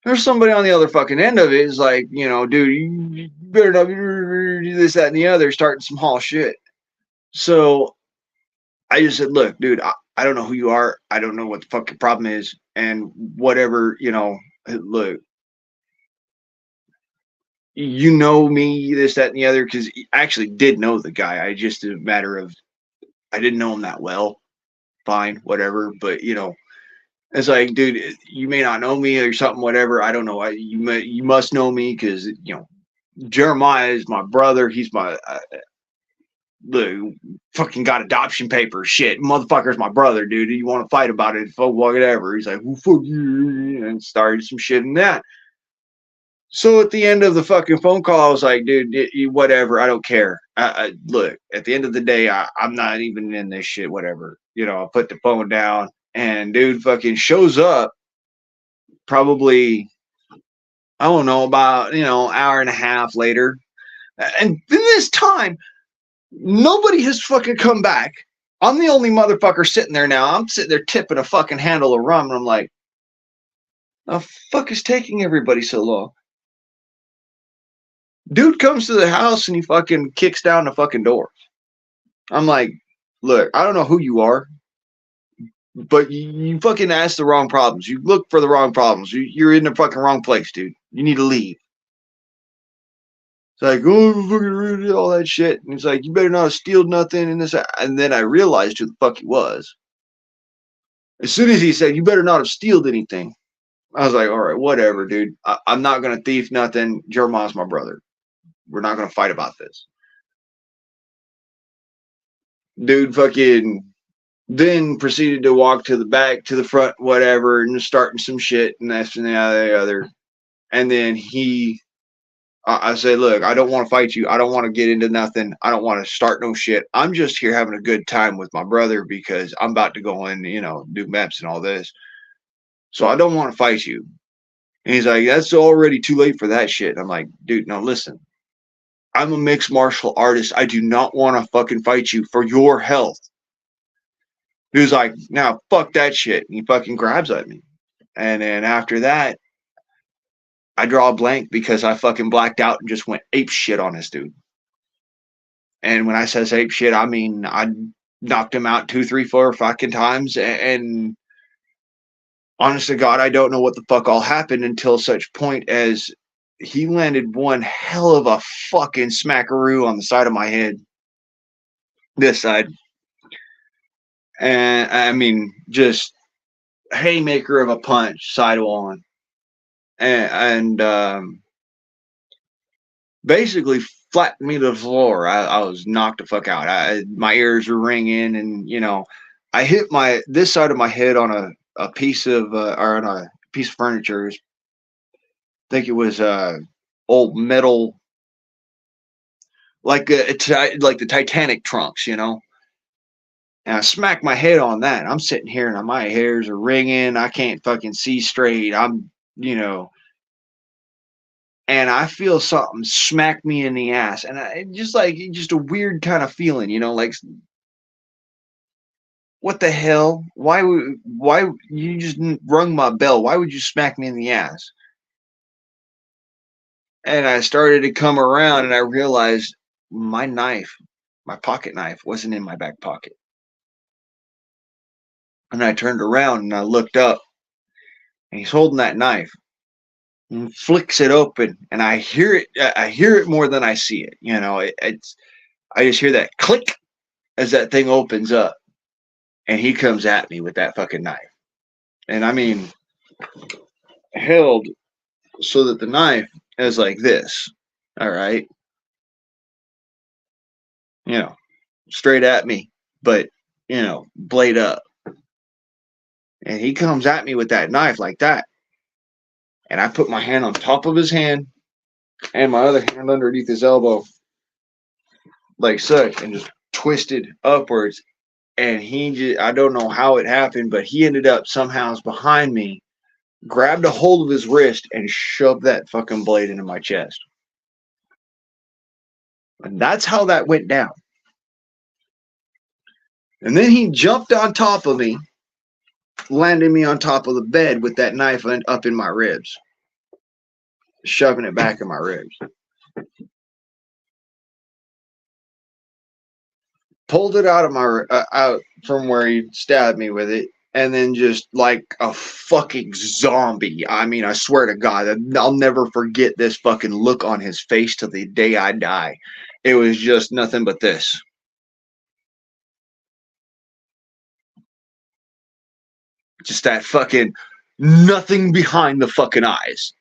There's somebody on the other fucking end of it is like, dude, you better not do this, that, and the other, starting some hall shit. So I just said, look, dude, I don't know who you are. I don't know what the fucking problem is. And whatever, look, me, this, that, and the other, because I actually did know the guy. I just a matter of, I didn't know him that well. Fine, whatever. But, it's like, dude, you may not know me or something, whatever. I don't know. You must know me because, Jeremiah is my brother. He's my, the fucking got adoption papers. Shit, motherfucker's my brother, dude. You want to fight about it? Fuck, whatever. He's like, well, fuck you. And started some shit in that. So at the end of the fucking phone call, I was like, dude, whatever. I don't care. Look, at the end of the day, I'm not even in this shit, whatever. I put the phone down. And dude fucking shows up probably, I don't know, about, hour and a half later. And in this time, nobody has fucking come back. I'm the only motherfucker sitting there now. I'm sitting there tipping a fucking handle of rum. And I'm like, the fuck is taking everybody so long? Dude comes to the house and he fucking kicks down the fucking door. I'm like, look, I don't know who you are, But you fucking ask the wrong problems. You look for the wrong problems. You're in the fucking wrong place, dude. You need to leave. It's like, oh, fucking all that shit. And it's like, you better not have stealed nothing and this. And then I realized who the fuck he was. As soon as he said, you better not have stealed anything, I was like, all right, whatever, dude. I'm not going to thief nothing. Jeremiah's my brother. We're not going to fight about this. Dude fucking then proceeded to walk to the back, to the front, whatever, and starting some shit and this and the other. And then I said, look, I don't want to fight you. I don't want to get into nothing. I don't want to start no shit. I'm just here having a good time with my brother because I'm about to go in, do MEPS and all this. So I don't want to fight you. And he's like, that's already too late for that shit. I'm like, dude, no, listen. I'm a mixed martial artist. I do not want to fucking fight you for your health. He was like, now fuck that shit. And he fucking grabs at me. And then after that, I draw a blank because I fucking blacked out and just went ape shit on this dude. And when I says ape shit, I mean, I knocked him out 2, 3, 4 fucking times. And honest to God, I don't know what the fuck all happened until such point as he landed one hell of a fucking smackaroo on the side of my head. This side. And I mean, just haymaker of a punch, side on. And basically flattened me to the floor. I was knocked the fuck out. My ears were ringing, and I hit this side of my head on a piece of or on a piece of furniture. I think it was old metal, like the Titanic trunks, And I smacked my head on that. I'm sitting here and my hairs are ringing. I can't fucking see straight. I'm, and I feel something smack me in the ass. And just a weird kind of feeling, like, what the hell? Why you just rung my bell? Why would you smack me in the ass? And I started to come around and I realized my pocket knife wasn't in my back pocket. And I turned around and I looked up and he's holding that knife and flicks it open. And I hear it more than I see it. I just hear that click as that thing opens up and he comes at me with that fucking knife. And I mean, held so that the knife is like this. All right. Straight at me, but, blade up. And he comes at me with that knife like that. And I put my hand on top of his hand and my other hand underneath his elbow, like such, and just twisted upwards. And I don't know how it happened, but he ended up somehow behind me, grabbed a hold of his wrist and shoved that fucking blade into my chest. And that's how that went down. And then he jumped on top of me, landing me on top of the bed with that knife up in my ribs, shoving it back in my ribs. Pulled it out of out from where he stabbed me with it, and then just like a fucking zombie. I mean, I swear to God, I'll never forget this fucking look on his face till the day I die. It was just nothing but this. Just that fucking nothing behind the fucking eyes.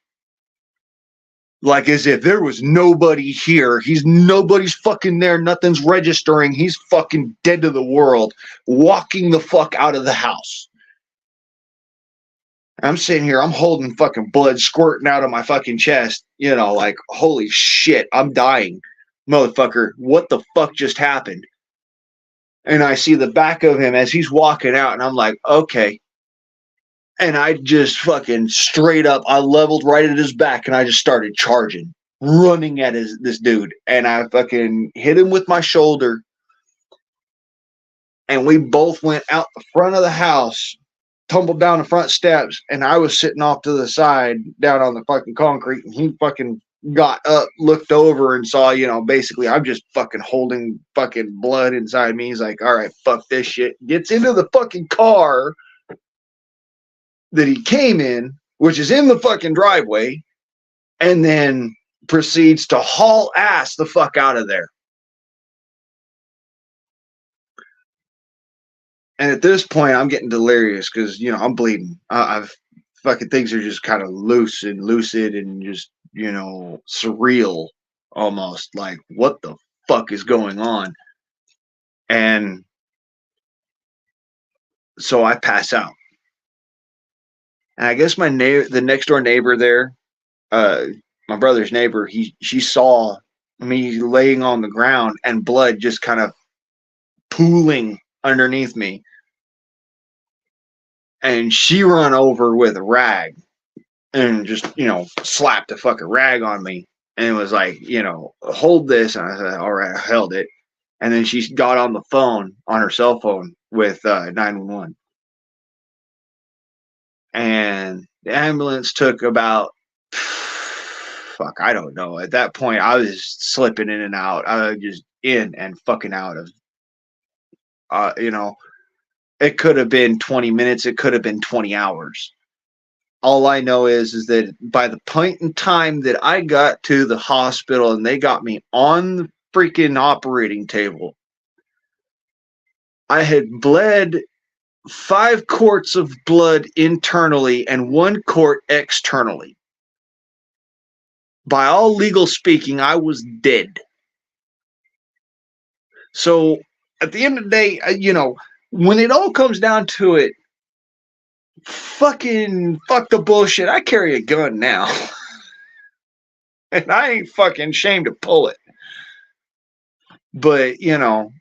Like as if there was nobody here. Nobody's fucking there. Nothing's registering. He's fucking dead to the world. Walking the fuck out of the house. I'm sitting here. I'm holding fucking blood squirting out of my fucking chest. Like, holy shit. I'm dying. Motherfucker. What the fuck just happened? And I see the back of him as he's walking out. And I'm like, okay. And I just fucking straight up, I leveled right at his back and I just started charging, running at this dude. And I fucking hit him with my shoulder. And we both went out the front of the house, tumbled down the front steps. And I was sitting off to the side down on the fucking concrete. And he fucking got up, looked over and saw, basically I'm just fucking holding fucking blood inside me. He's like, all right, fuck this shit. Gets into the fucking car. that he came in, which is in the fucking driveway, and then proceeds to haul ass the fuck out of there. And at this point, I'm getting delirious because, you know, I'm bleeding. I've fucking things are just kind of loose and lucid and just, you know, surreal almost. Like, what the fuck is going on? And so I pass out. And I guess the next door neighbor there, my brother's neighbor, she saw me laying on the ground and blood just kind of pooling underneath me. And she run over with a rag and just, you know, slapped a fucking rag on me and was like, you know, hold this. And I said, all right, I held it. And then she got on the phone, on her cell phone, with 911. And the ambulance took about, fuck, I don't know. At that point, I was slipping in and out. I was just in and fucking out of, you know, it could have been 20 minutes. It could have been 20 hours. All I know is that by the point in time that I got to the hospital and they got me on the freaking operating table, I had bled 5 quarts of blood internally and 1 quart externally. By all legal speaking, I was dead. So at the end of the day, you know, when it all comes down to it, fuck the bullshit. I carry a gun now. And I ain't fucking ashamed to pull it. But, you know,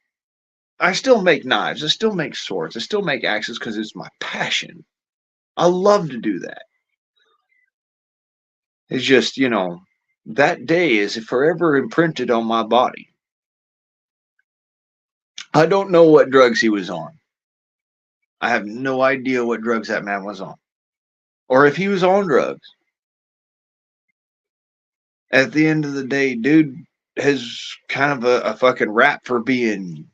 I still make knives. I still make swords. I still make axes because it's my passion. I love to do that. It's just, you know, that day is forever imprinted on my body. I don't know what drugs he was on. I have no idea what drugs that man was on. Or if he was on drugs. At the end of the day, dude has kind of a fucking rap for being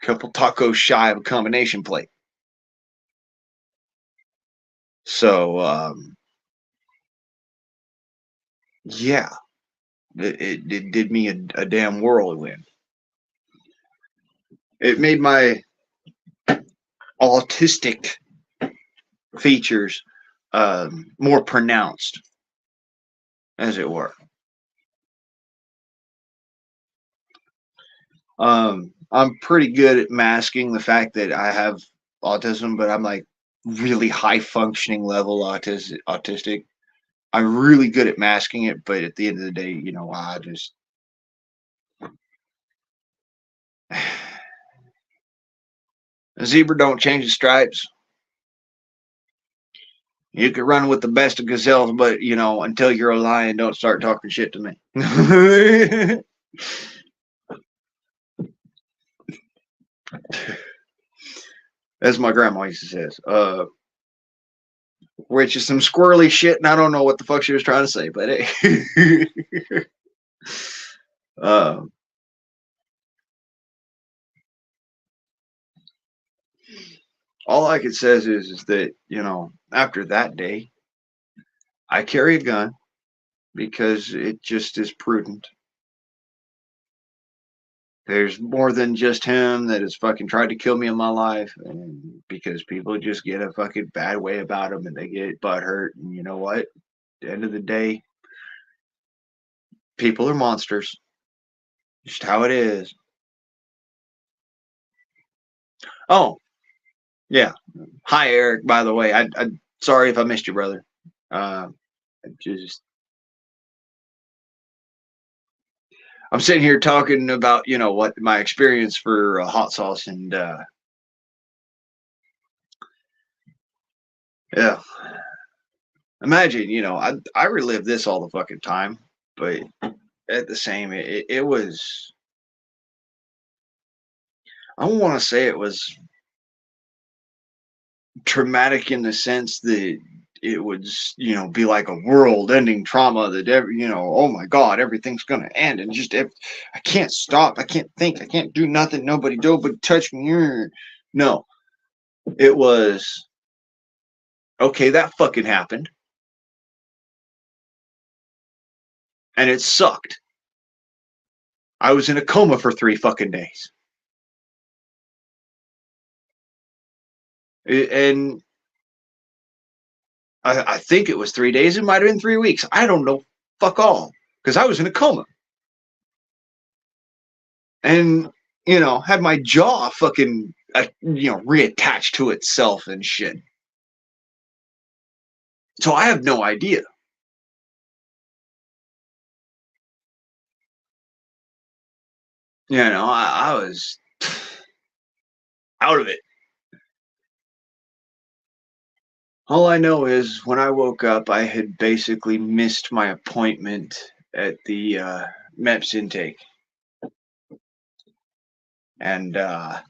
a couple tacos shy of a combination plate. So, yeah, it did me a damn whirlwind. It made my autistic features more pronounced, as it were. I'm pretty good at masking the fact that I have autism, but I'm like really high functioning level autistic. I'm really good at masking it, but at the end of the day, you know, I just a zebra don't change the stripes. You could run with the best of gazelles, but you know, until you're a lion, don't start talking shit to me. As my grandma used to say, which is some squirrely shit, and I don't know what the fuck she was trying to say, but hey. All I can say is that, you know, after that day, I carry a gun because it just is prudent. There's more than just him that has fucking tried to kill me in my life, and because people just get a fucking bad way about them and they get butthurt. And you know what? At the end of the day, people are monsters. Just how it is. Oh, yeah. Hi, Eric. By the way, I sorry if I missed you, brother. Just I'm sitting here talking about, you know, what my experience for hot sauce, and yeah. Imagine, you know, I relive this all the fucking time, but at the same, it was. I don't want to say it was traumatic in the sense that it would, you know, be like a world-ending trauma that you know, oh my god, everything's gonna end, and just I can't stop, I can't think, I can't do nothing, nobody touch me. No, it was Okay, that fucking happened. And it sucked. I was in a coma for 3 fucking days. And I think it was 3 days. It might have been 3 weeks. I don't know. Fuck all. Because I was in a coma. And, had my jaw fucking, reattached to itself and shit. So I have no idea. I was out of it. All I know is when I woke up, I had basically missed my appointment at the MEPS intake. And I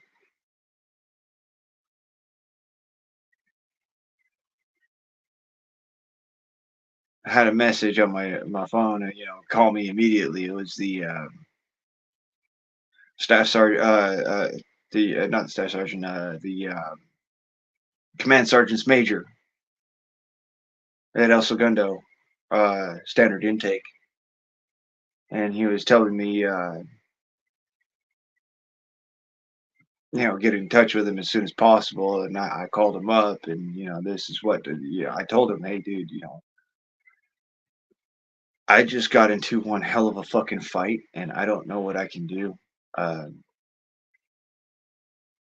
had a message on my phone, and call me immediately. It was the staff sergeant, the not the staff sergeant, the command sergeant's major at El Segundo standard intake, and he was telling me, get in touch with him as soon as possible. And I called him up, and this is what I told him. Hey, dude, I just got into one hell of a fucking fight, and I don't know what I can do. Uh,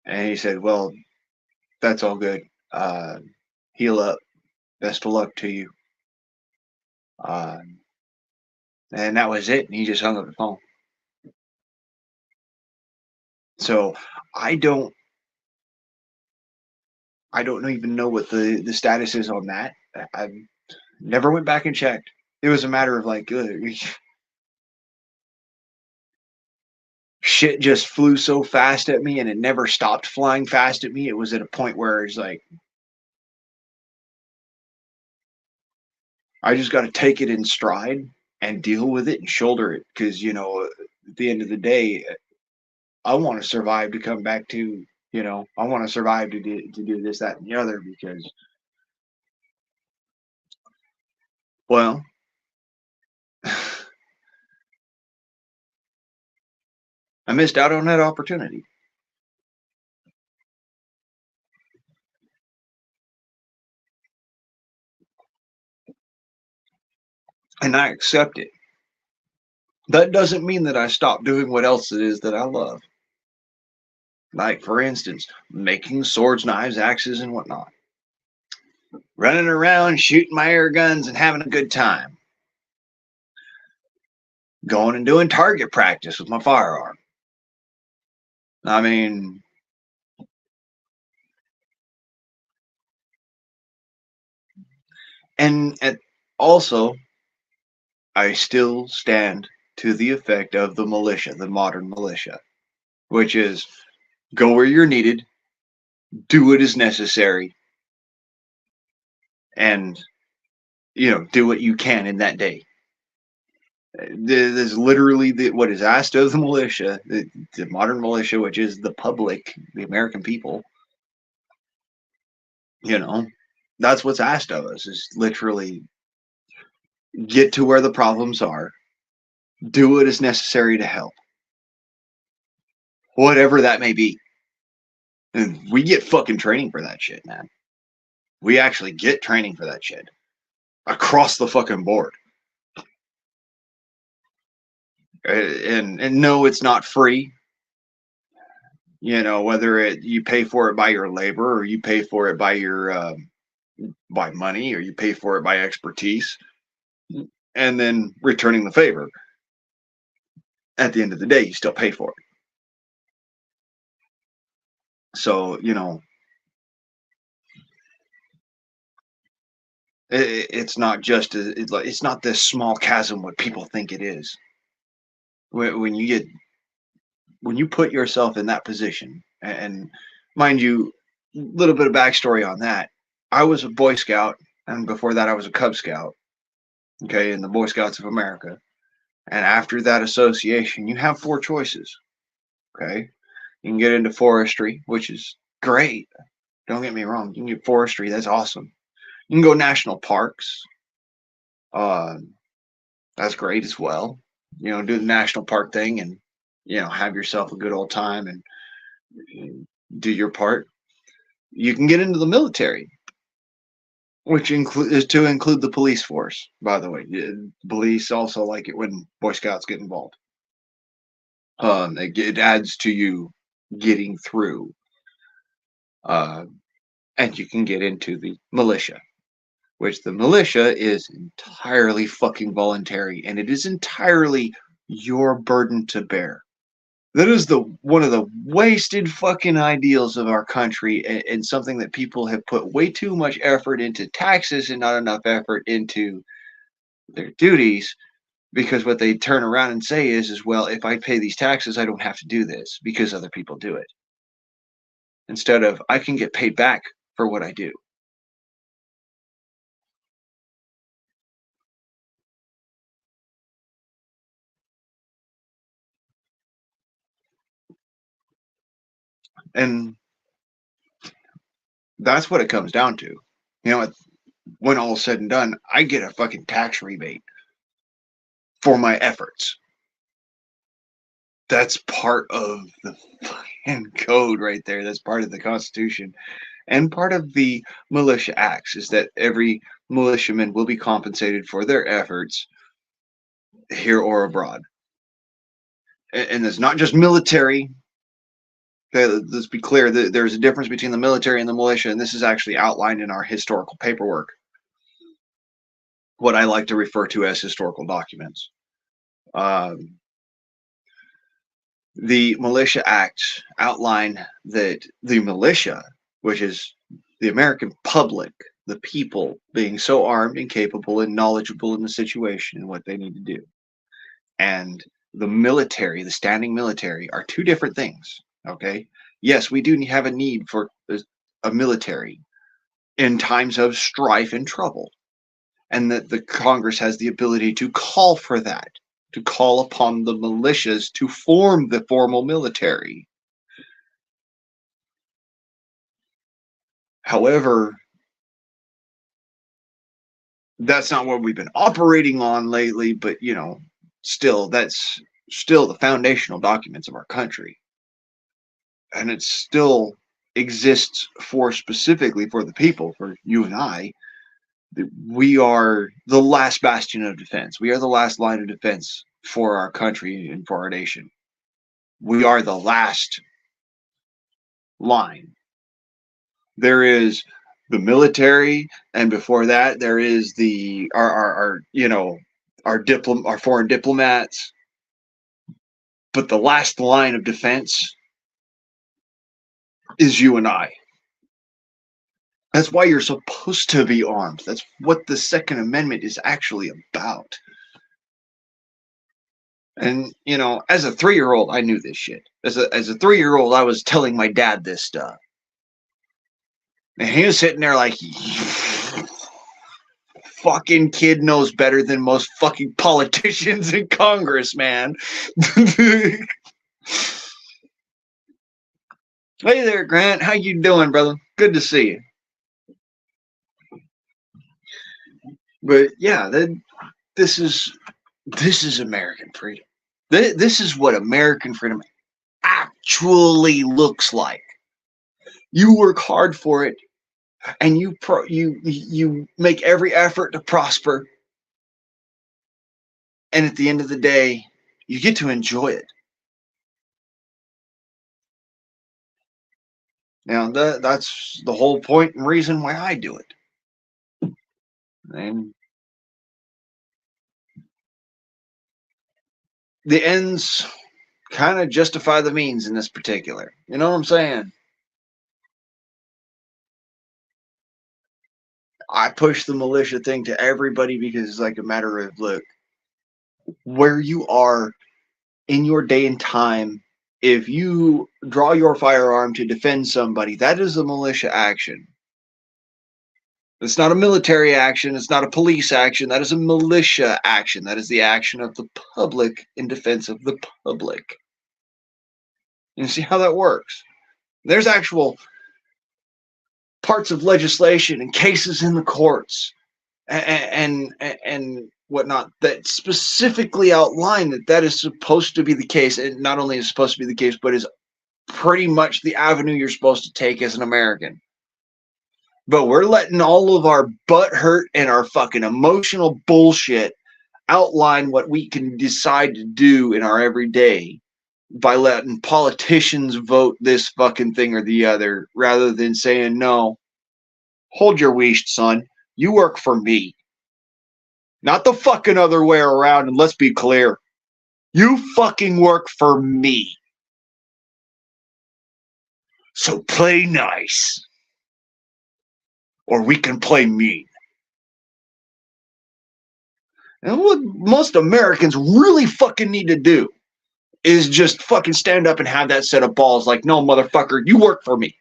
and he said, "Well, that's all good. Heal up. Best of luck to you." Uh, and that was it. And he just hung up the phone. So I don't, I don't even know what the status is on that. I never went back and checked. It was a matter of like, shit just flew so fast at me, and it never stopped flying fast at me. It was at a point where it's like, I just got to take it in stride and deal with it and shoulder it. Because, at the end of the day, I want to survive to come back to, I want to survive to do this, that, and the other. Because, well, I missed out on that opportunity. And I accept it. That doesn't mean that I stop doing what else it is that I love. Like, for instance, making swords, knives, axes, and whatnot. Running around, shooting my air guns, and having a good time. Going and doing target practice with my firearm. I mean, and also, I still stand to the effect of the militia, the modern militia, which is go where you're needed, do what is necessary, and do what you can in that day. There's literally what is asked of the militia, the modern militia, which is the public, the American people. That's what's asked of us, is literally get to where the problems are, do what is necessary to help, whatever that may be. And we get fucking training for that shit, man. We actually get training for that shit across the fucking board. And no, it's not free. Whether you pay for it by your labor, or you pay for it by your by money, or you pay for it by expertise, and then returning the favor. At the end of the day, you still pay for it. So it's not just it's not this small chasm what people think it is. When you put yourself in that position, and mind you, a little bit of backstory on that. I was a Boy Scout, and before that I was a Cub Scout, okay, in the Boy Scouts of America. And after that association, you have 4 choices. Okay, you can get into forestry, which is great. Don't get me wrong, you can get forestry, that's awesome. You can go national parks. That's great as well. Do the national park thing and have yourself a good old time and do your part. You can get into the military, which is to include the police force. By the way, police also like it when Boy Scouts get involved. It adds to you getting through, and you can get into the militia, which the militia is entirely fucking voluntary, and it is entirely your burden to bear. That is one of the wasted fucking ideals of our country, and something that people have put way too much effort into taxes and not enough effort into their duties. Because what they turn around and say is, well, if I pay these taxes, I don't have to do this because other people do it. Instead of, I can get paid back for what I do. And that's what it comes down to. When all is said and done, I get a fucking tax rebate for my efforts. That's part of the fucking code right there. That's part of the Constitution. And part of the militia acts is that every militiaman will be compensated for their efforts here or abroad. And it's not just military. Let's be clear, there's a difference between the military and the militia, and this is actually outlined in our historical paperwork, what I like to refer to as historical documents. The Militia Acts outline that the militia, which is the American public, the people being so armed and capable and knowledgeable in the situation and what they need to do, and the military, the standing military, are two different things. Okay. Yes, we do have a need for a military in times of strife and trouble, and that the Congress has the ability to call for that, to call upon the militias to form the formal military. However, that's not what we've been operating on lately, but still, that's still the foundational documents of our country. And it still exists specifically for the people, for you and I. We are the last bastion of defense. We are the last line of defense for our country and for our nation. We are the last line. There is the military, and before that, there is our foreign diplomats. But the last line of defense is you and I. That's why you're supposed to be armed. That's what the Second Amendment is actually about. And, as a 3-year-old, I knew this shit. As a 3-year-old, I was telling my dad this stuff. And he was sitting there like, fucking kid knows better than most fucking politicians in Congress, man. Hey there, Grant. How you doing, brother? Good to see you. But yeah, this is American freedom. This is what American freedom actually looks like. You work hard for it, and you make every effort to prosper, and at the end of the day, you get to enjoy it. Now that's the whole point and reason why I do it. And the ends kind of justify the means in this particular. You know what I'm saying? I push the militia thing to everybody because it's like a matter of, look, where you are in your day and time, if you draw your firearm to defend somebody, that is a militia action. It's not a military action. It's not a police action. That is a militia action. That is the action of the public in defense of the public. You see how that works? There's actual parts of legislation and cases in the courts and whatnot that specifically outline that is supposed to be the case, and not only is supposed to be the case, but is pretty much the avenue you're supposed to take as an American. But we're letting all of our butt hurt and our fucking emotional bullshit outline what we can decide to do in our everyday by letting politicians vote this fucking thing or the other, rather than saying, no, hold your weesh, son. You work for me. Not the fucking other way around, and let's be clear. You fucking work for me. So play nice. Or we can play mean. And what most Americans really fucking need to do is just fucking stand up and have that set of balls like, no, motherfucker, you work for me.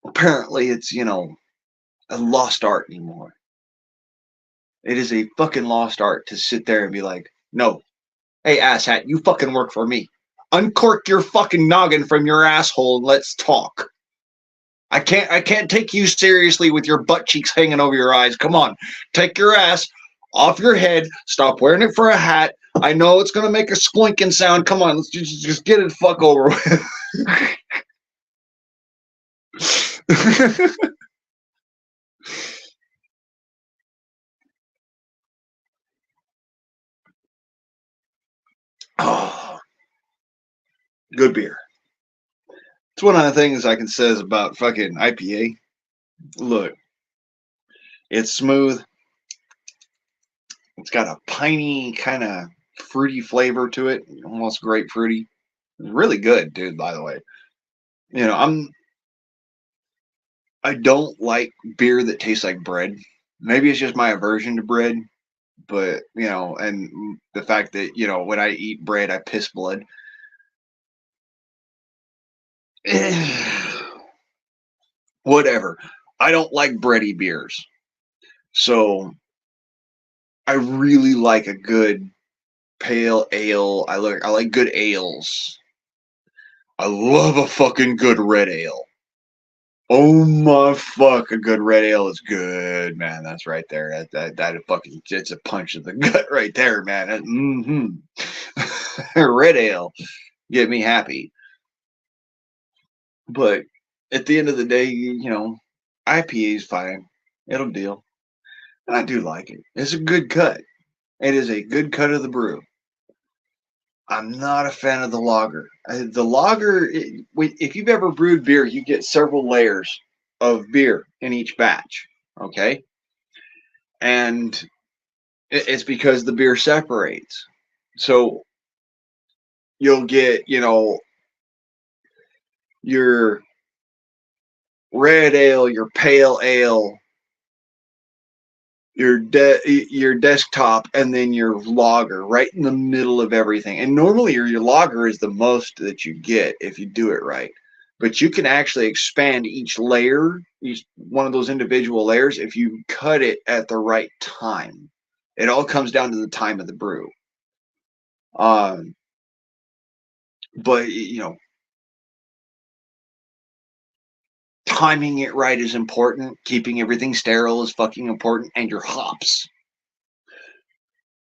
Apparently it's, a lost art anymore. It is a fucking lost art to sit there and be like, no, hey, asshat, you fucking work for me. Uncork your fucking noggin from your asshole and let's talk. I can't take you seriously with your butt cheeks hanging over your eyes. Come on, take your ass off your head. Stop wearing it for a hat. I know it's gonna make a squinking sound. Come on, let's just get it fuck over with. Oh, good beer. It's one of the things I can say about fucking IPA. Look, it's smooth. It's got a piney kind of fruity flavor to it, almost grapefruity. It's really good, dude. By the way, I don't like beer that tastes like bread. Maybe it's just my aversion to bread, but and the fact that when I eat bread, I piss blood. Whatever. I don't like bready beers, so I really like a good pale ale. I like good ales. I love a fucking good red ale. Oh my fuck, a good red ale is good, man. That's right there. That fucking, it's a punch in the gut right there, man. Red ale, get me happy. But at the end of the day, IPA is fine. It'll deal. And I do like it. It's a good cut. It is a good cut of the brew. I'm not a fan of the lager. The lager, if you've ever brewed beer, you get several layers of beer in each batch, okay? And it's because the beer separates. So you'll get, your red ale, your pale ale, your desktop, and then your lager right in the middle of everything. And normally your lager is the most that you get if you do it right. But you can actually expand each layer, each one of those individual layers, if you cut it at the right time. It all comes down to the time of the brew. But timing it right is important. Keeping everything sterile is fucking important. And your hops.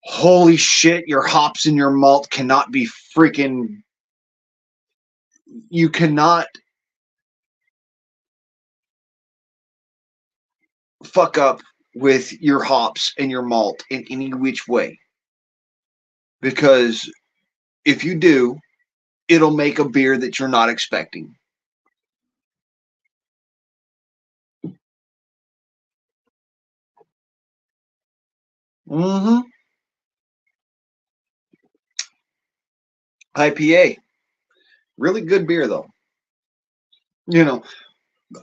Holy shit, your hops and your malt cannot be freaking... You cannot fuck up with your hops and your malt in any which way. Because if you do, it'll make a beer that you're not expecting. IPA. Really good beer, though.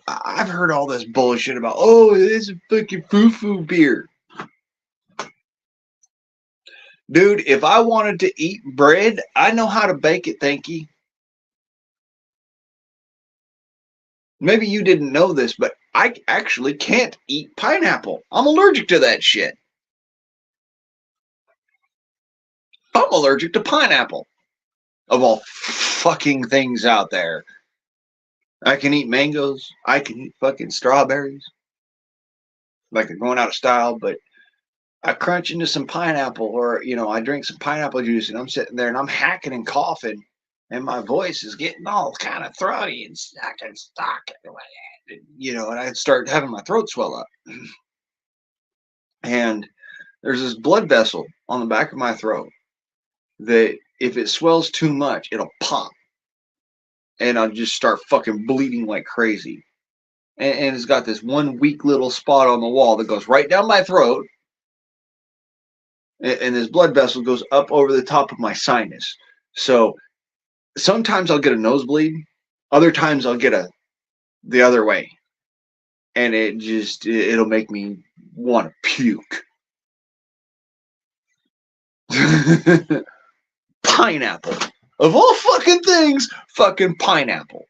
I've heard all this bullshit about, oh, it's a fucking foo-foo beer. Dude, if I wanted to eat bread, I know how to bake it, thank you. Maybe you didn't know this, but I actually can't eat pineapple. I'm allergic to that shit. I'm allergic to pineapple. of all fucking things out there. I can eat mangoes. I can eat fucking strawberries. Like they're going out of style, but I crunch into some pineapple, or I drink some pineapple juice, and I'm sitting there and I'm hacking and coughing, and my voice is getting all kind of throaty and stuck and and I start having my throat swell up, and there's this blood vessel on the back of my throat that if it swells too much, it'll pop, and I'll just start fucking bleeding like crazy, and it's got this one weak little spot on the wall that goes right down my throat. And this blood vessel goes up over the top of my sinus. So sometimes I'll get a nosebleed. Other times I'll get the other way. And it'll make me want to puke. Pineapple. Of all fucking things, fucking pineapple.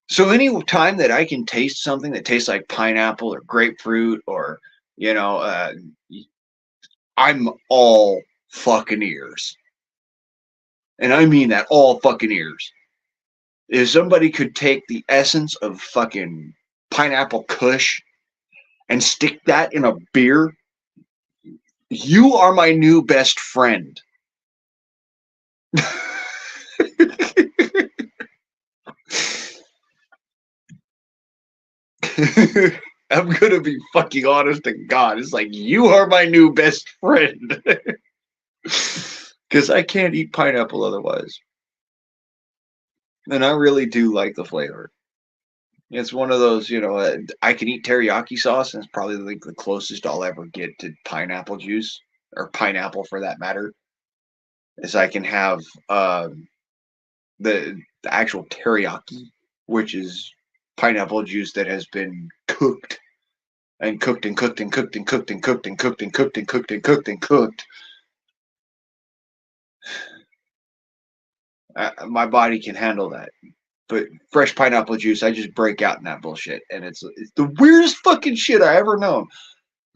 So any time that I can taste something that tastes like pineapple or grapefruit or, I'm all fucking ears. And I mean that, all fucking ears. If somebody could take the essence of fucking pineapple kush and stick that in a beer, you are my new best friend. I'm gonna be fucking honest to God. It's like, you are my new best friend. Because I can't eat pineapple otherwise. And I really do like the flavor. It's one of those, I can eat teriyaki sauce, and it's probably like the closest I'll ever get to pineapple juice, or pineapple for that matter, is I can have the actual teriyaki, which is pineapple juice that has been cooked and cooked and cooked and cooked and cooked and cooked and cooked and cooked and cooked and cooked and cooked. My body can handle that. But fresh pineapple juice, I just break out in that bullshit. And it's the weirdest fucking shit I ever known.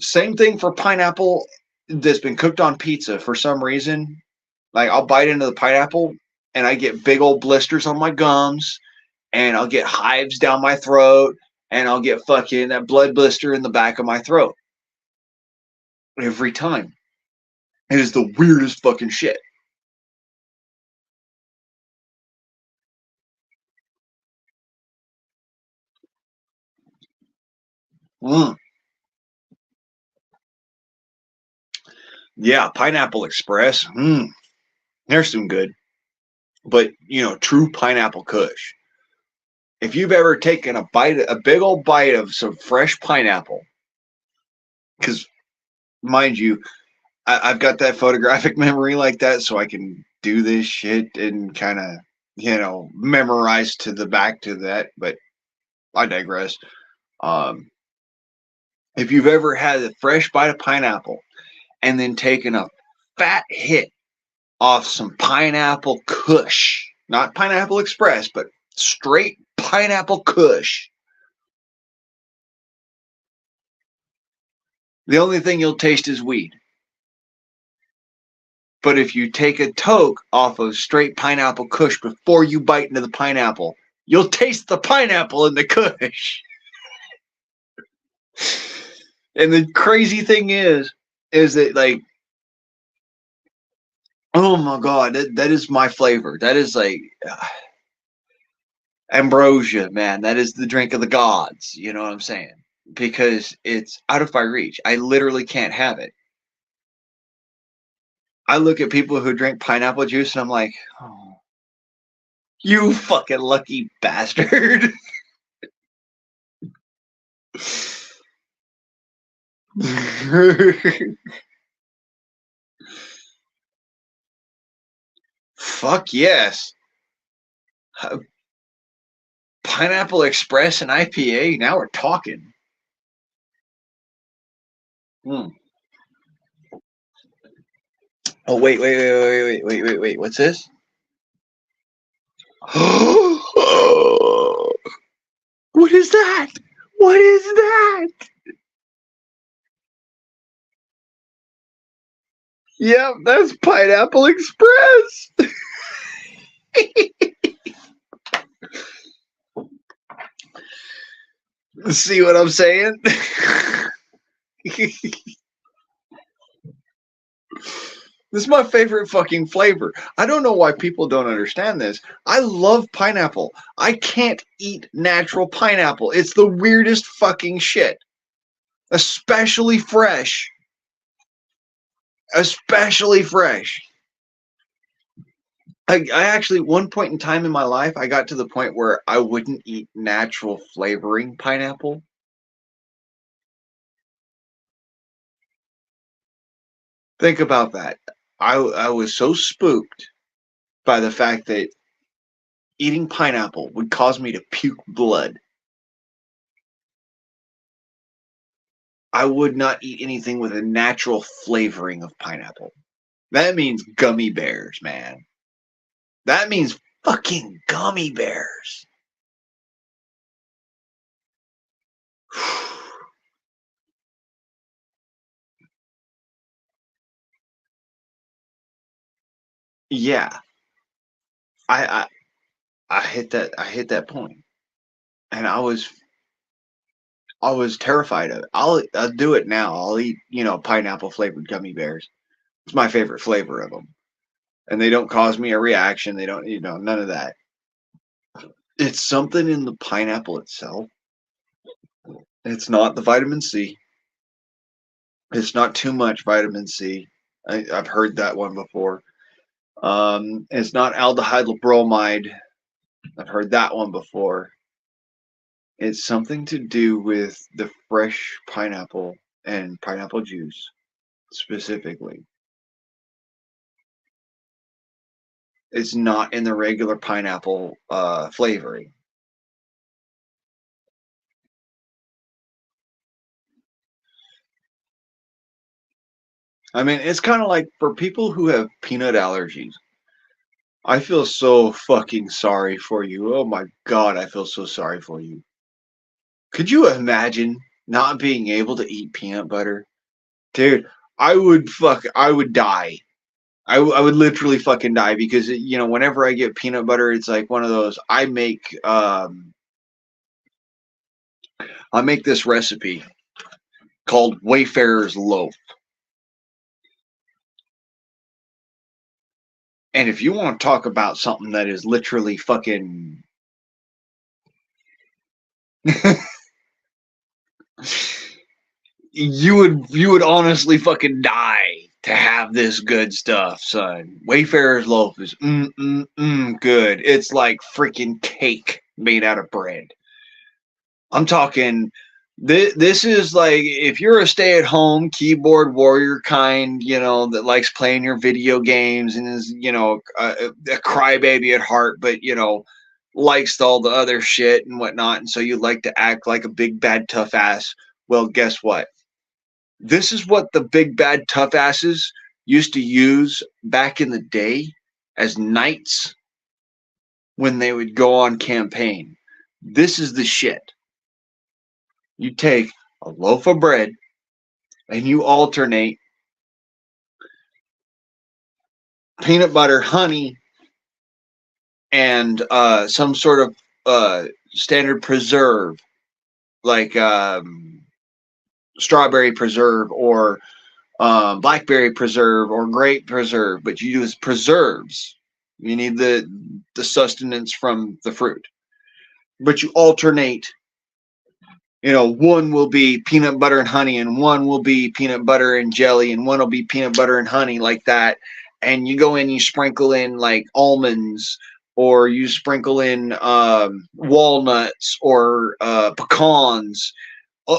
Same thing for pineapple that's been cooked on pizza for some reason. Like, I'll bite into the pineapple and I get big old blisters on my gums, and I'll get hives down my throat, and I'll get fucking that blood blister in the back of my throat. Every time. It is the weirdest fucking shit. Mm. Yeah, Pineapple Express. They're some good. But, true pineapple kush. If you've ever taken a big old bite of some fresh pineapple, because, mind you, I've got that photographic memory like that, so I can do this shit and kind of, memorize to the back to that, but I digress. If you've ever had a fresh bite of pineapple and then taken a fat hit off some pineapple kush, not Pineapple Express, but straight pineapple kush, the only thing you'll taste is weed. But if you take a toke off of straight pineapple kush before you bite into the pineapple, you'll taste the pineapple in the kush. And the crazy thing is that, like, oh my God, that is my flavor. That is like ambrosia, man. That is the drink of the gods. You know what I'm saying? Because it's out of my reach. I literally can't have it. I look at people who drink pineapple juice and I'm like, oh, you fucking lucky bastard. Fuck yes. Pineapple Express and IPA. Now we're talking. Hmm. Oh, wait. What's this? What is that? What is that? Yep, that's Pineapple Express. See what I'm saying? This is my favorite fucking flavor. I don't know why people don't understand this. I love pineapple. I can't eat natural pineapple. It's the weirdest fucking shit. Especially fresh. Especially fresh. I actually, one point in time in my life, I got to the point where I wouldn't eat natural flavoring pineapple. Think about that. I was so spooked by the fact that eating pineapple would cause me to puke blood. I would not eat anything with a natural flavoring of pineapple. That means gummy bears, man. That means fucking gummy bears. Yeah. I hit that point. And I was terrified of it. I'll do it now. I'll eat, pineapple flavored gummy bears. It's my favorite flavor of them. And they don't cause me a reaction. They don't, none of that. It's something in the pineapple itself. It's not the vitamin C. It's not too much vitamin C. I've heard that one before. It's not aldehyde bromide. I've heard that one before. It's something to do with the fresh pineapple and pineapple juice specifically. It's not in the regular pineapple flavoring. I mean, it's kind of like for people who have peanut allergies. I feel so fucking sorry for you. Oh my God, I feel so sorry for you. Could you imagine not being able to eat peanut butter? Dude, I would die. I would literally fucking die because, whenever I get peanut butter, it's like one of those, I make this recipe called Wayfarer's Loaf. And if you want to talk about something that is literally fucking you would honestly fucking die to have this good stuff, son. Wayfarer's Loaf is good. It's like freaking cake made out of bread. I'm talking this is like if you're a stay-at-home keyboard warrior kind, that likes playing your video games and is, a crybaby at heart, but likes all the other shit and whatnot, and so you like to act like a big bad tough ass. Well, guess what? This is what the big bad tough asses used to use back in the day as knights when they would go on campaign. This is the shit. You take a loaf of bread and you alternate peanut butter, honey, and some sort of standard preserve, like strawberry preserve or blackberry preserve or grape preserve, but you use preserves. You need the sustenance from the fruit, but you alternate. One will be peanut butter and honey, and one will be peanut butter and jelly, and one will be peanut butter and honey, like that. And you go in, you sprinkle in like almonds, or you sprinkle in walnuts or pecans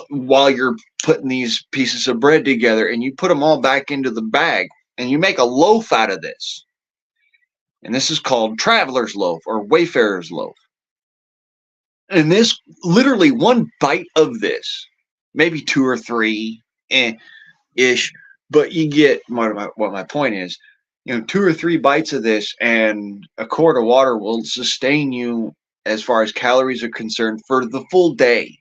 while you're putting these pieces of bread together, and you put them all back into the bag, and you make a loaf out of this. And this is called Traveler's Loaf or Wayfarer's Loaf. And this, literally one bite of this, maybe two or three ish, but you get what my point is. Two or three bites of this and a quart of water will sustain you as far as calories are concerned for the full day.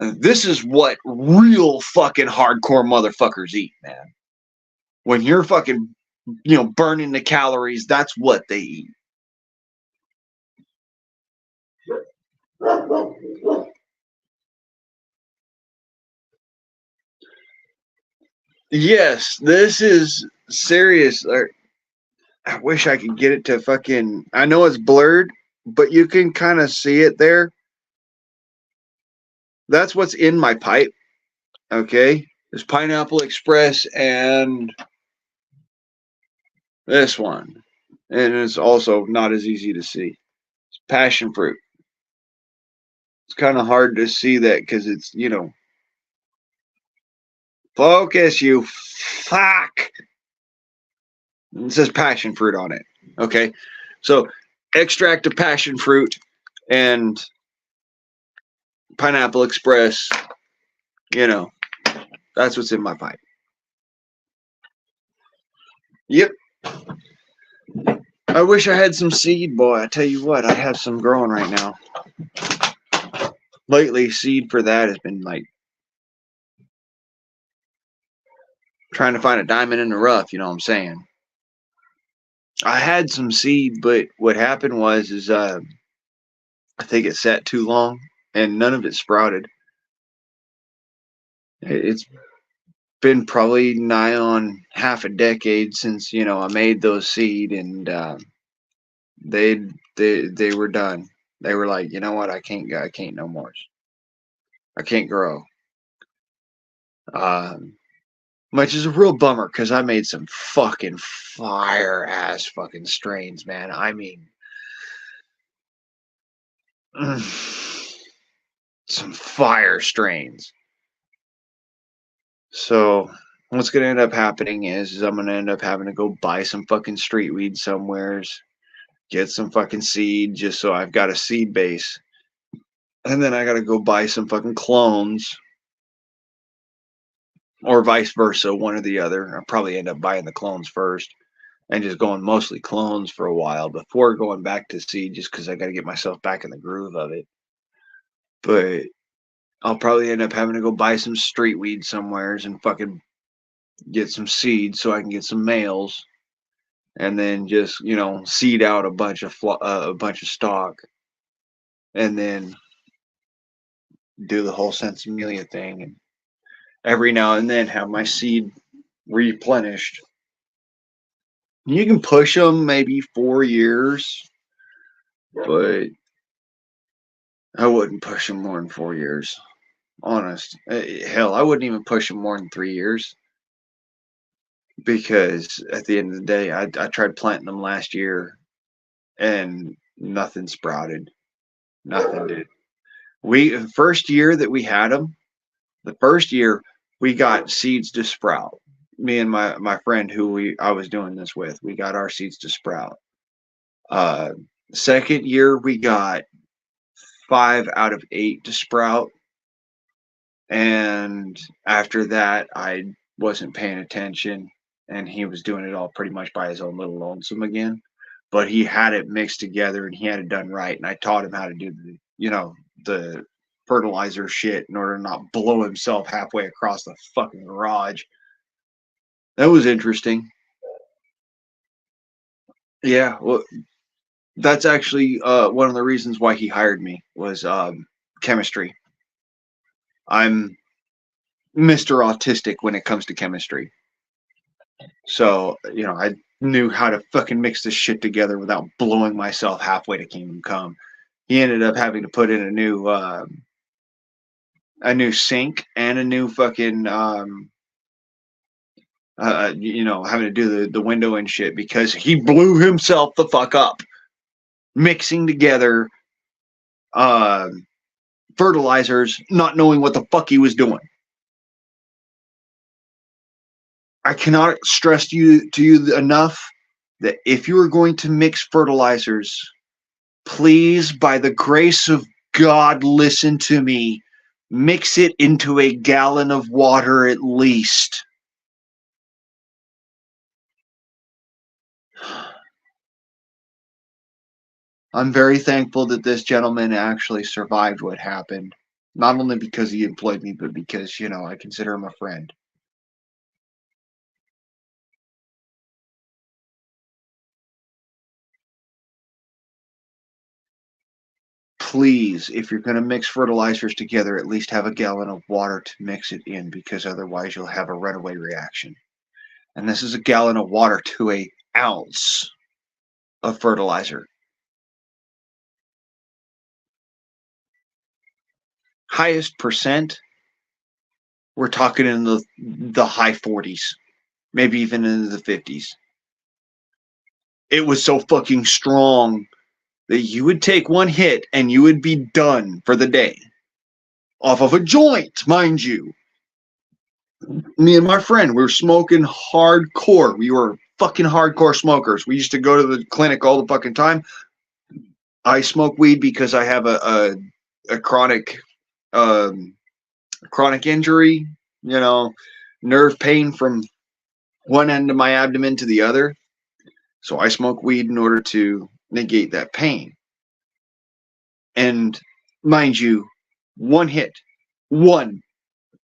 This is what real fucking hardcore motherfuckers eat, man. When you're fucking burning the calories. That's what they eat. Yes, this is serious. I wish I could get it to fucking. I know it's blurred, but you can kind of see it there. That's what's in my pipe. Okay. There's Pineapple Express and this one. And it's also not as easy to see. It's passion fruit. It's kind of hard to see that because it's, focus, you fuck. It says passion fruit on it. Okay. So extract of passion fruit and Pineapple Express, that's what's in my pipe. Yep. I wish I had some seed, boy. I tell you what, I have some growing right now. Lately, seed for that has been like trying to find a diamond in the rough, you know what I'm saying? I had some seed, but what happened was I think it sat too long and none of it sprouted. It's been probably nigh on half a decade since, I made those seed and they were done. They were like, you know what, I can't no more. I can't grow. Which is a real bummer because I made some fucking fire ass fucking strains, man. I mean, some fire strains. So what's gonna end up happening is I'm gonna end up having to go buy some fucking street weed somewheres, get some fucking seed just so I've got a seed base, and then I gotta go buy some fucking clones, or vice versa, one or the other. I'll probably end up buying the clones first and just going mostly clones for a while before going back to seed, just because I got to get myself back in the groove of it. But I'll probably end up having to go buy some street weed somewheres and fucking get some seeds so I can get some males, and then just seed out a bunch of stock, and then do the whole Sensimelia thing, and every now and then have my seed replenished. You can push them maybe 4 years, but I wouldn't push them more than 4 years. Honest. Hell, I wouldn't even push them more than 3 years because at the end of the day, I tried planting them last year and nothing sprouted. Nothing did. First year that we had them, the first year we got seeds to sprout. Me and my friend who I was doing this with, we got our seeds to sprout. Second year we got 5 out of 8 to sprout. And after that, I wasn't paying attention, and he was doing it all pretty much by his own little lonesome again. But he had it mixed together, and he had it done right. And I taught him how to do the fertilizer shit in order to not blow himself halfway across the fucking garage. That was interesting. Yeah, well, that's actually one of the reasons why he hired me was chemistry. I'm Mr. Autistic when it comes to chemistry. So, I knew how to fucking mix this shit together without blowing myself halfway to Kingdom Come. He ended up having to put in a new sink and a new fucking having to do the window and shit because he blew himself the fuck up mixing together fertilizers, not knowing what the fuck he was doing. I cannot stress to you enough that if you are going to mix fertilizers, please, by the grace of God, listen to me. Mix it into a gallon of water at least. I'm very thankful that this gentleman actually survived what happened. Not only because he employed me, but because, I consider him a friend. please, if you're going to mix fertilizers together, at least have a gallon of water to mix it in, because otherwise you'll have a runaway reaction. And this is a gallon of water to an ounce of fertilizer. Highest percent, we're talking in the high 40s, maybe even into the 50s. It was so fucking strong that you would take one hit and you would be done for the day. Off of a joint, mind you. Me and my friend, we were smoking hardcore. We were fucking hardcore smokers. We used to go to the clinic all the fucking time. I smoke weed because I have a chronic injury, you know, nerve pain from one end of my abdomen to the other. So I smoke weed in order to negate that pain. And mind you, one hit, one,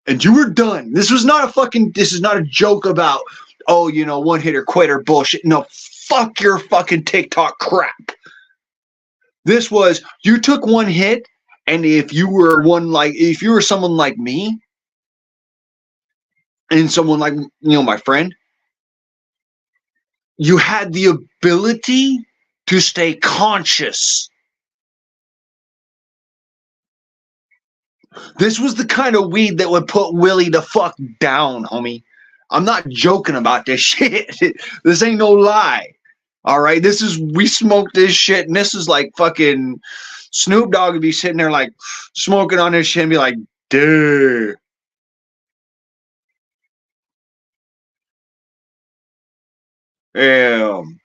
and you were done. This is not a joke about, oh, you know, one hitter quitter bullshit. No, fuck your fucking TikTok crap. This was, you took one hit, and if you were someone like me, and someone like, you know, my friend, you had the ability to stay conscious. This was the kind of weed that would put Willie the fuck down, homie. I'm not joking about this shit. This ain't no lie. All right, we smoked this shit, and this is like fucking Snoop Dogg would be sitting there like smoking on this shit and be like, dude. Damn.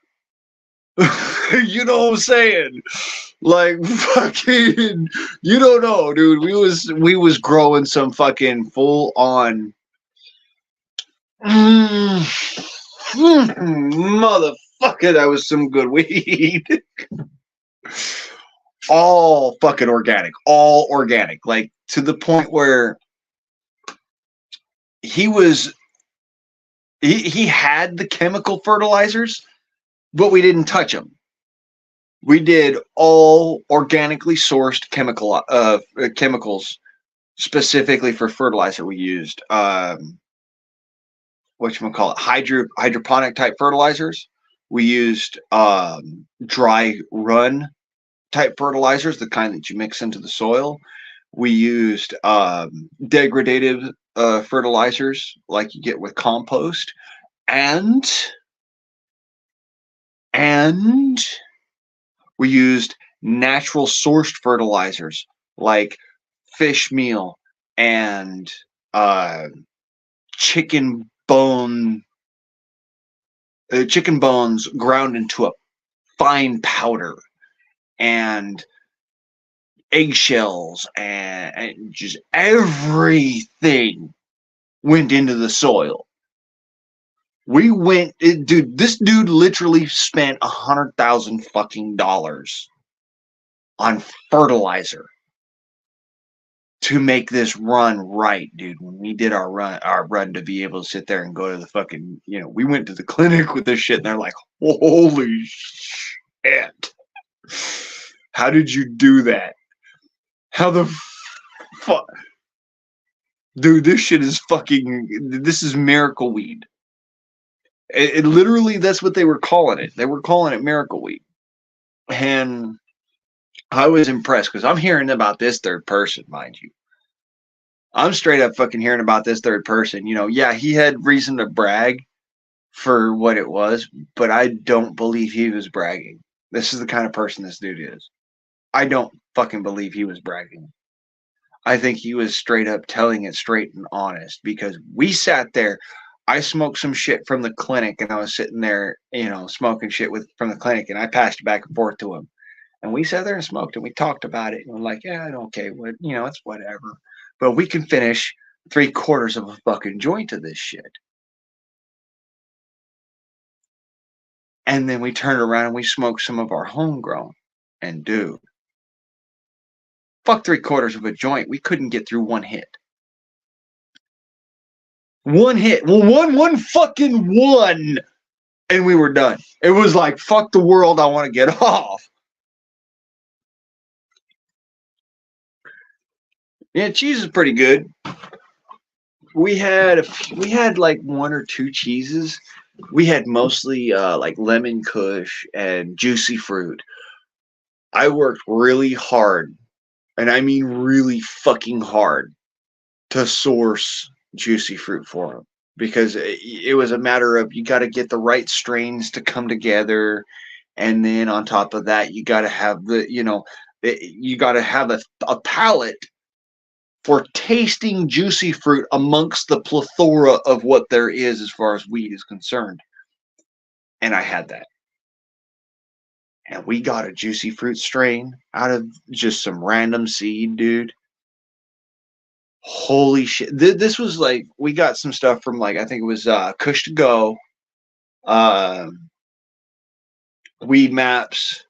You know what I'm saying? Like, fucking, you don't know, dude. We was growing some fucking full on motherfucker, that was some good weed. All fucking organic, like to the point where he had the chemical fertilizers, but we didn't touch them. We did all organically sourced chemicals specifically for fertilizer. We used hydroponic type fertilizers. We used dry run type fertilizers, the kind that you mix into the soil. We used degradative fertilizers like you get with compost, and we used natural sourced fertilizers like fish meal and chicken bones ground into a fine powder, and eggshells, and just everything went into the soil. This dude literally spent $100,000 fucking dollars on fertilizer to make this run right, dude. When we did our run to be able to sit there and go to the fucking, you know, we went to the clinic with this shit, and they're like, holy shit. How did you do that? How the fuck? Dude, this shit is this is miracle weed. It literally, that's what they were calling it. They were calling it miracle weed. And I was impressed because I'm hearing about this third person, mind you. I'm straight up fucking hearing about this third person. You know, yeah, he had reason to brag for what it was, but I don't believe he was bragging. This is the kind of person this dude is. I don't fucking believe he was bragging. I think he was straight up telling it straight and honest, because we sat there. I smoked some shit from the clinic, and I was sitting there, you know, smoking shit from the clinic, and I passed it back and forth to him. And we sat there and smoked, and we talked about it, and we're like, yeah, okay, well, you know, it's whatever. But we can finish 3/4 of a fucking joint of this shit. And then we turned around and we smoked some of our homegrown. And dude, fuck 3/4 of a joint. We couldn't get through one hit. One hit. Well, one fucking one. And we were done. It was like, fuck the world, I want to get off. Yeah, cheese is pretty good. We had like one or two cheeses. We had mostly like lemon kush and juicy fruit. I worked really hard, and I mean really fucking hard, to source juicy fruit for them, because it was a matter of you got to get the right strains to come together, and then on top of that you got to have you got to have a palate for tasting juicy fruit amongst the plethora of what there is as far as weed is concerned. And I had that. And we got a juicy fruit strain out of just some random seed, dude. Holy shit. This was like, we got some stuff from, like, I think it was Kush to Go, uh, Weed Maps,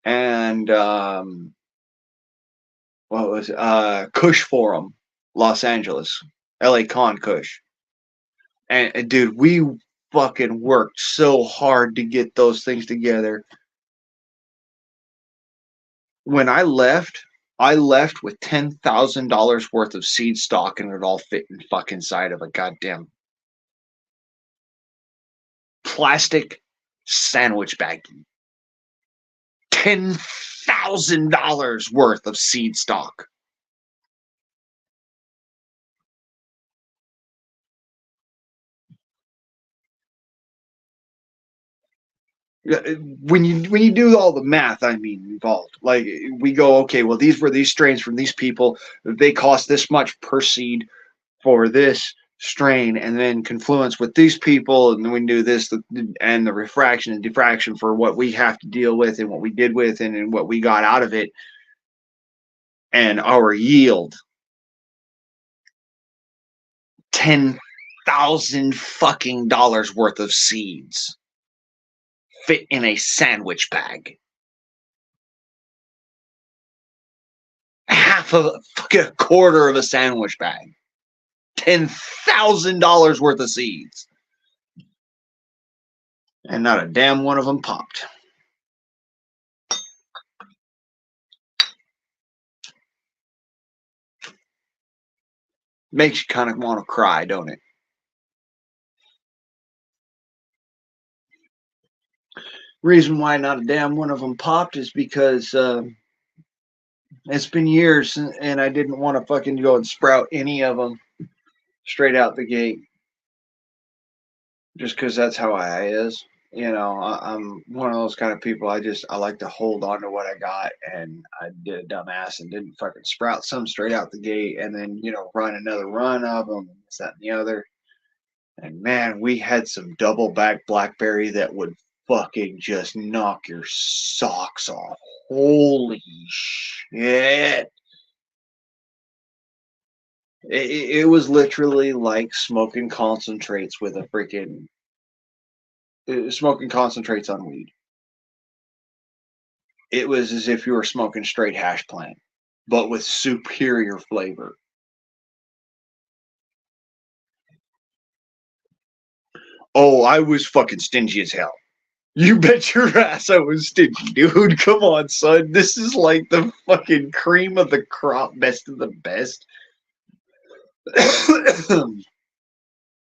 and what was it? Kush Forum, Los Angeles, LA Con Kush. And dude, we fucking worked so hard to get those things together. When I left with $10,000 worth of seed stock, and it all fit in fucking inside of a goddamn plastic sandwich baggie. $10,000 worth of seed stock. When you do all the math, I mean, involved, like, we go, okay, well, these were these strains from these people, they cost this much per seed for this strain, and then confluence with these people, and then we do this, and the refraction and diffraction for what we have to deal with, and what we did with, and what we got out of it, and our yield. 10,000 fucking dollars worth of seeds fit in a sandwich bag. Half of a fucking quarter of a sandwich bag. $10,000 worth of seeds. And not a damn one of them popped. Makes you kind of want to cry, don't it? Reason why not a damn one of them popped is because it's been years, and I didn't want to fucking go and sprout any of them straight out the gate. Just because that's how I is. I'm one of those kind of people. I like to hold on to what I got, and I did a dumbass and didn't fucking sprout some straight out the gate, and then run another run of them, this, that, and the other. And man, we had some double back blackberry that would fucking just knock your socks off. Holy shit! It was literally like smoking concentrates with a freaking smoking concentrates on weed. It was as if you were smoking straight hash plant, but with superior flavor. Oh, I was fucking stingy as hell. You bet your ass I was stingy, dude. Come on, son. This is like the fucking cream of the crop, best of the best.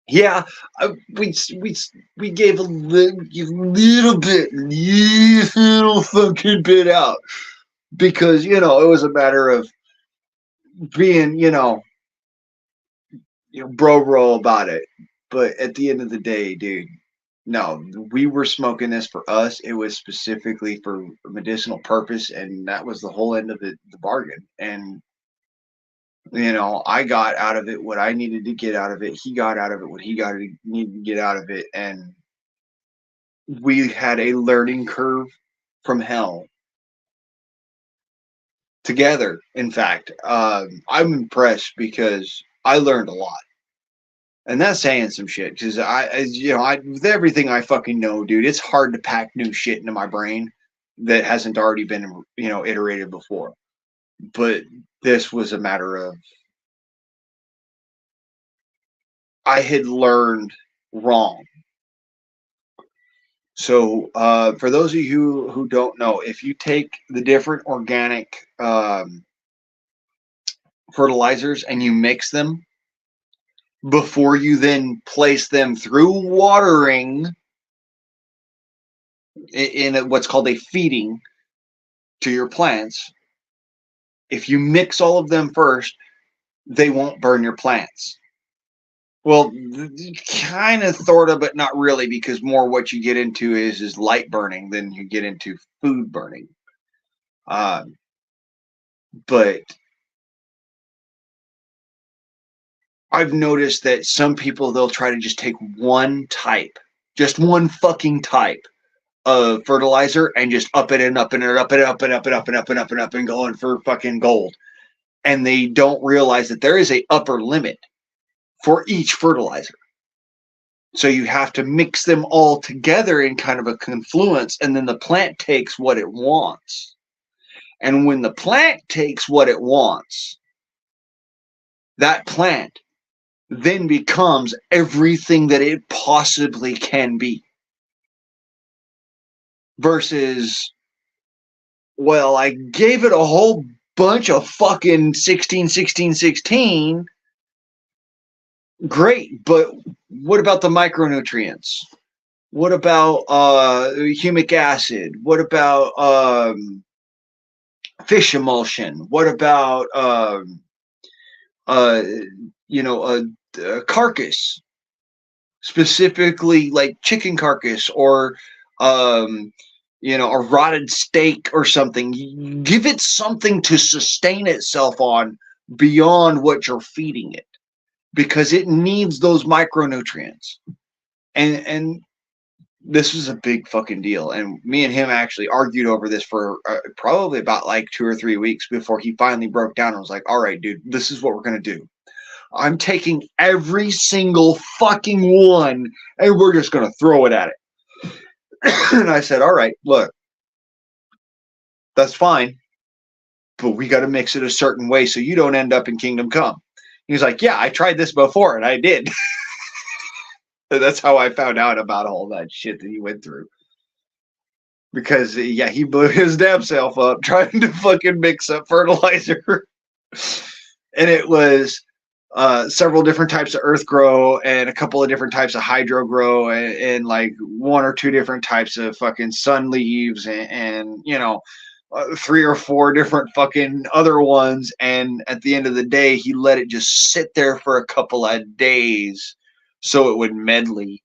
Yeah, we gave a little fucking bit out, because it was a matter of being bro about it. But at the end of the day, dude, no, we were smoking this for us. It was specifically for medicinal purpose, and that was the whole end of the bargain. And I got out of it what I needed to get out of it. He got out of it what he needed to get out of it, and we had a learning curve from hell together. In fact, I'm impressed because I learned a lot. And that's saying some shit, because with everything I fucking know, dude, it's hard to pack new shit into my brain that hasn't already been, iterated before. But this was a matter of, I had learned wrong. So for those of you who don't know, if you take the different organic fertilizers and you mix them before you then place them through watering in what's called a feeding to your plants, if you mix all of them first, they won't burn your plants. Well, kind of, sort of, but not really, because more what you get into is light burning than you get into food burning. But I've noticed that some people, they'll try to just take one type, just one fucking type of fertilizer and just up it and up and up and up and up and up and up and up and up and going for fucking gold. And they don't realize that there is a upper limit for each fertilizer. So you have to mix them all together in kind of a confluence, and then the plant takes what it wants. And when the plant takes what it wants, that plant then becomes everything that it possibly can be. Versus, well, I gave it a whole bunch of fucking 16, 16, 16. Great, but what about the micronutrients? What about humic acid? What about fish emulsion? What about carcass, specifically like chicken carcass or a rotted steak or something? Give it something to sustain itself on beyond what you're feeding it, because it needs those micronutrients. And this was a big fucking deal. And me and him actually argued over this for probably about like 2 or 3 weeks before he finally broke down and was like, all right, dude, this is what we're going to do. I'm taking every single fucking one and we're just going to throw it at it. And I said, all right, look, that's fine, but we got to mix it a certain way so you don't end up in Kingdom Come. He was like, yeah, I tried this before and I did. That's how I found out about all that shit that he went through. Because, yeah, he blew his damn self up trying to fucking mix up fertilizer. And it was several different types of earth grow and a couple of different types of hydro grow and like 1 or 2 different types of fucking sun leaves and 3 or 4 different fucking other ones. And at the end of the day, he let it just sit there for a couple of days so it would medley.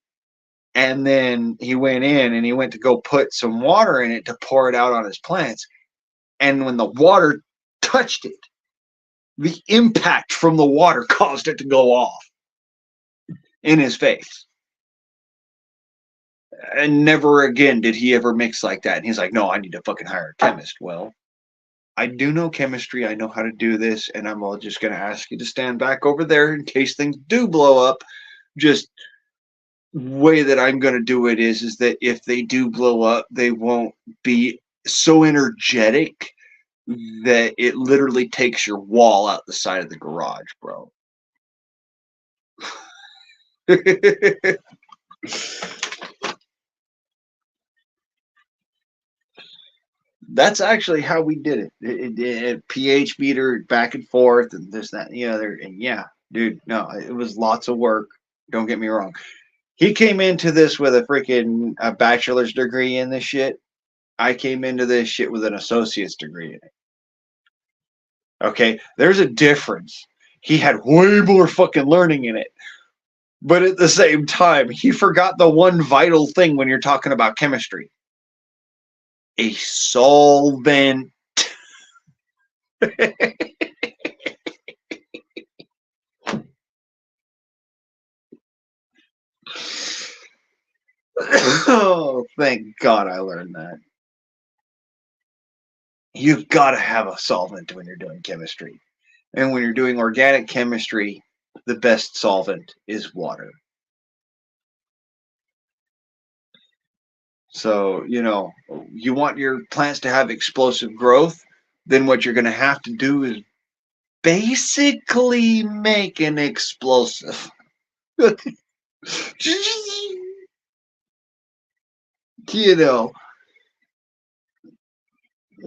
And then he went in and he went to go put some water in it to pour it out on his plants. And when the water touched it, the impact from the water caused it to go off in his face. And never again did he ever mix like that. And he's like, no, I need to fucking hire a chemist. Well, I do know chemistry. I know how to do this. And I'm all just going to ask you to stand back over there in case things do blow up. Just way that I'm going to do it is that if they do blow up, they won't be so energetic that it literally takes your wall out the side of the garage, bro. That's actually how we did it. pH meter back and forth and this, that, and the other. And yeah, dude, no, it was lots of work. Don't get me wrong. He came into this with a freaking bachelor's degree in this shit. I came into this shit with an associate's degree in it. Okay, there's a difference. He had way more fucking learning in it. But at the same time, he forgot the one vital thing when you're talking about chemistry. A solvent. Oh, thank God I learned that. You've got to have a solvent when you're doing chemistry. And when you're doing organic chemistry, the best solvent is water. So, you want your plants to have explosive growth, then what you're going to have to do is basically make an explosive. I'm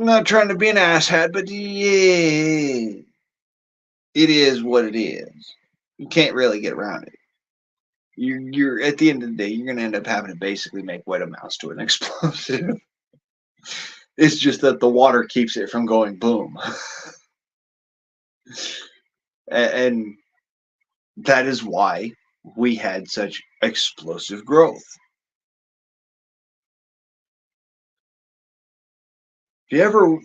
not trying to be an asshat, but yeah, it is what it is. You can't really get around it. You're at the end of the day, you're going to end up having to basically make what amounts to an explosive. It's just that the water keeps it from going boom. And that is why we had such explosive growth. If you ever,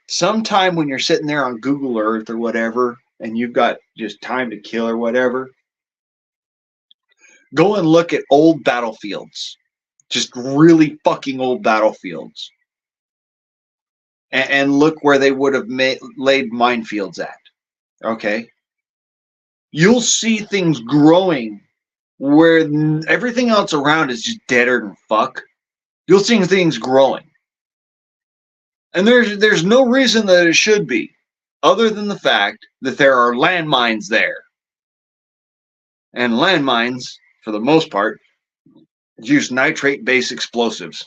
sometime when you're sitting there on Google Earth or whatever, and you've got just time to kill or whatever, go and look at old battlefields, just really fucking old battlefields, and look where they would have laid minefields at. Okay, you'll see things growing where everything else around is just deader than fuck. You'll see things growing, and there's no reason that it should be, other than the fact that there are landmines there, and landmines, for the most part, use nitrate-based explosives.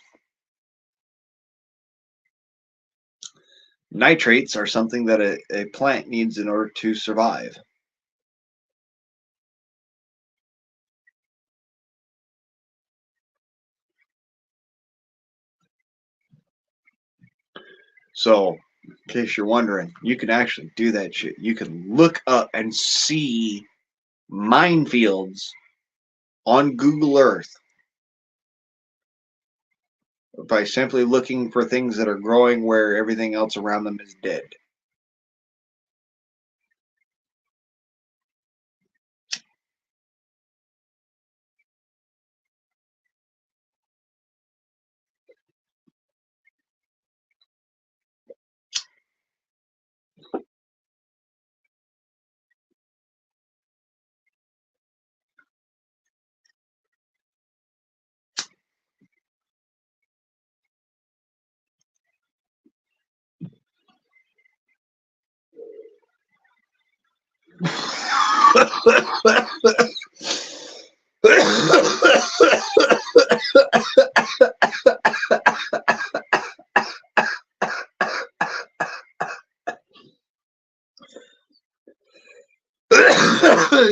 Nitrates are something that a plant needs in order to survive. So, in case you're wondering, you can actually do that shit. You can look up and see minefields on Google Earth by simply looking for things that are growing where everything else around them is dead.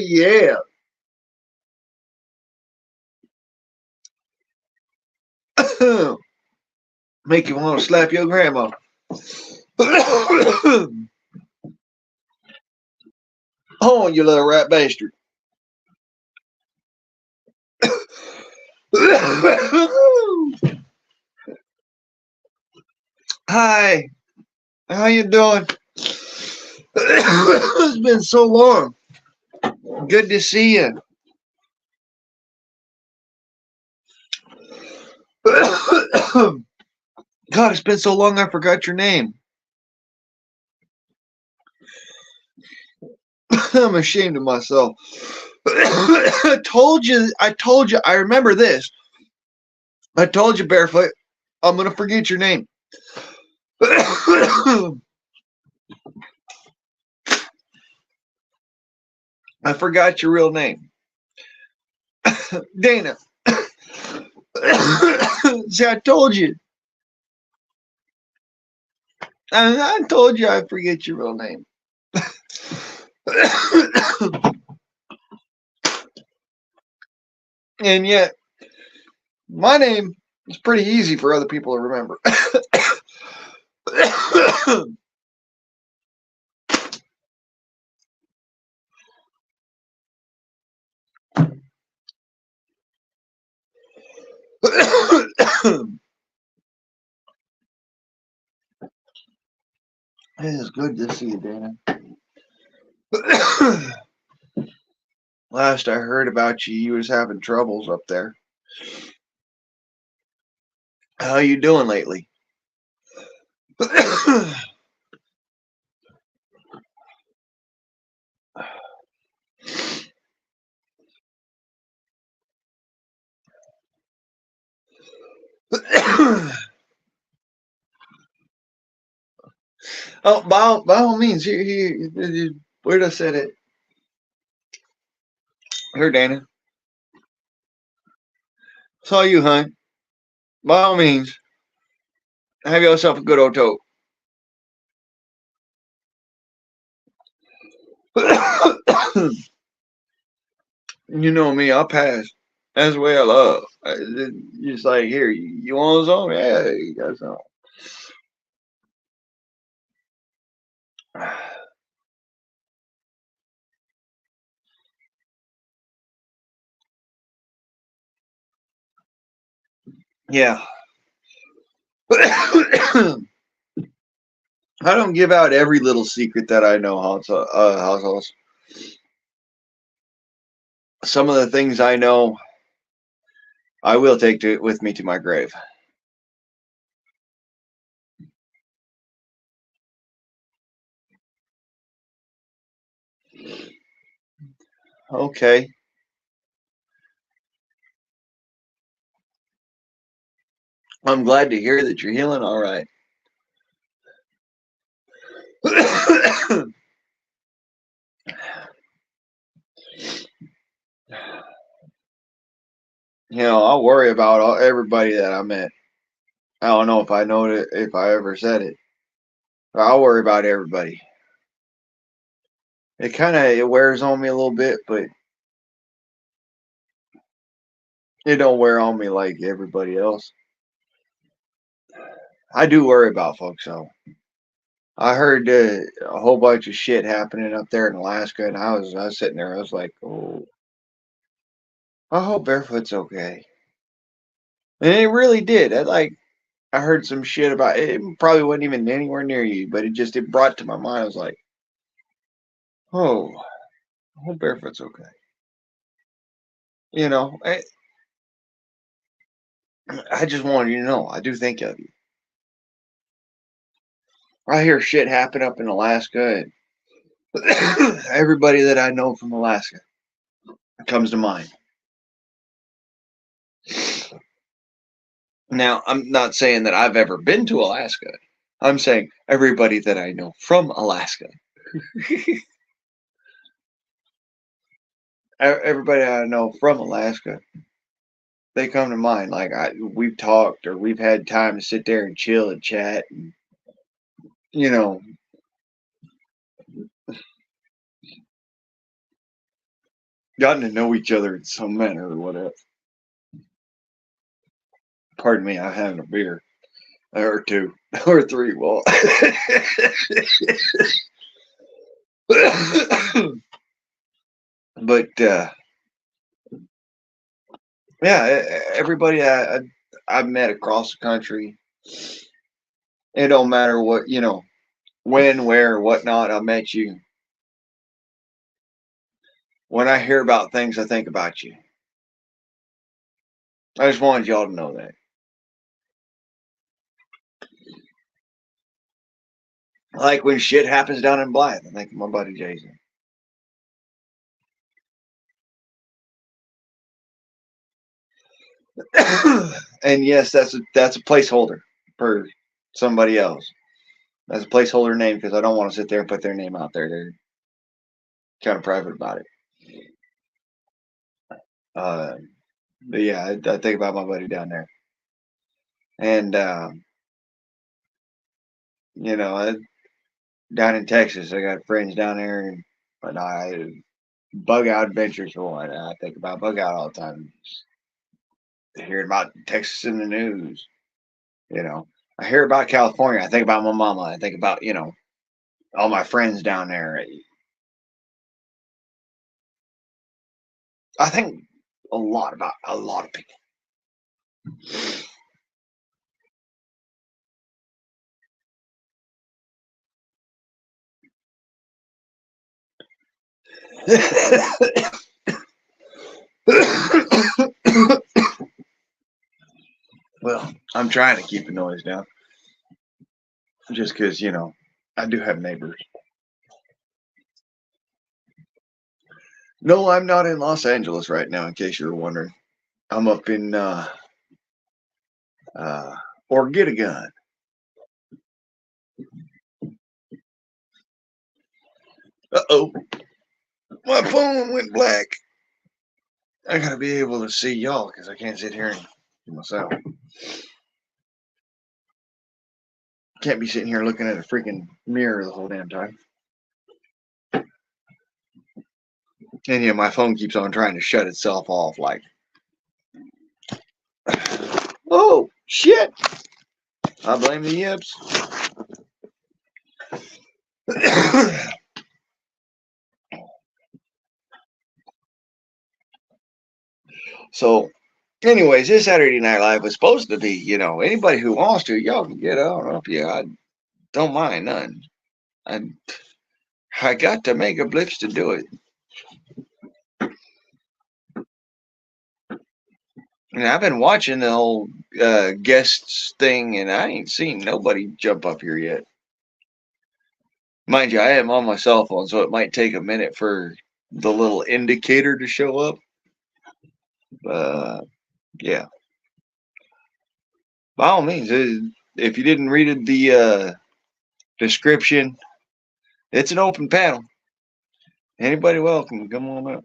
Yeah. Make you want to slap your grandma. Oh, you little rat bastard. Hi, how you doing? It's been so long. Good to see you. God, it's been so long I forgot your name. I'm ashamed of myself. I told you, I remember this. I told you, Barefoot, I'm going to forget your name. I forgot your real name. Dana. See, I told you. I told you I forget your real name. And yet, my name is pretty easy for other people to remember. It is good to see you, Dana. Last I heard about you, you was having troubles up there. How you doing lately? Oh, by all means, here, where'd I set it? Here, Dana. Saw you, hon. By all means, have yourself a good old tote. You know me, I'll pass. That's the way I love. Just like, here, you want some? Yeah, you got some. Yeah. I don't give out every little secret that I know, households. Some of the things I know, I will take with me to my grave. Okay. I'm glad to hear that you're healing all right. I'll worry about everybody that I met. I don't know if I know it, if I ever said it. I'll worry about everybody. It wears on me a little bit, but it don't wear on me like everybody else. I do worry about folks though. I heard a whole bunch of shit happening up there in Alaska, and I was sitting there. I was like, oh, I hope Barefoot's okay. And it really did. I heard some shit about it. It probably wasn't even anywhere near you, but it brought to my mind. I was like, oh, I hope Barefoot's okay. You know, I just wanted you to know I do think of you. I hear shit happen up in Alaska, and everybody that I know from Alaska comes to mind. Now, I'm not saying that I've ever been to Alaska. I'm saying everybody that I know from Alaska. Everybody I know from Alaska, they come to mind. We've talked or we've had time to sit there and chill and chat, and you know, gotten to know each other in some manner or whatever. Pardon me, I'm having a beer or two or three. Well, but yeah, everybody I've met across the country, it don't matter what when, where, whatnot. I met you. When I hear about things, I think about you. I just wanted y'all to know that. Like when shit happens down in Blythe, I think of my buddy Jason. And yes, that's a placeholder for somebody else. That's a placeholder name because I don't want to sit there and put their name out there. They're kind of private about it. Uh, but yeah, I think about my buddy down there, and you know, down in Texas, I got friends down there, and I bug out adventures for one. I think about bug out all the time. Just hearing about Texas in the news, you know. I hear about California. I think about my mama. I think about all my friends down there. I think a lot about a lot of people. Well, I'm trying to keep the noise down, just because I do have neighbors. No, I'm not in Los Angeles right now. In case you were wondering, I'm up in uh, or get a gun. Uh-oh, my phone went black. I gotta be able to see y'all because I can't sit here and see myself. Can't be sitting here looking at a freaking mirror the whole damn time. And yeah, my phone keeps on trying to shut itself off. Like, oh shit! I blame the yips. So, anyways, this Saturday Night Live was supposed to be, anybody who wants to, y'all can get on up. Yeah, I don't mind none. I got to make a blitz to do it. And I've been watching the whole guests thing, and I ain't seen nobody jump up here yet. Mind you, I am on my cell phone, so it might take a minute for the little indicator to show up. Yeah. By all means, if you didn't read the description, it's an open panel. Anybody welcome, come on up.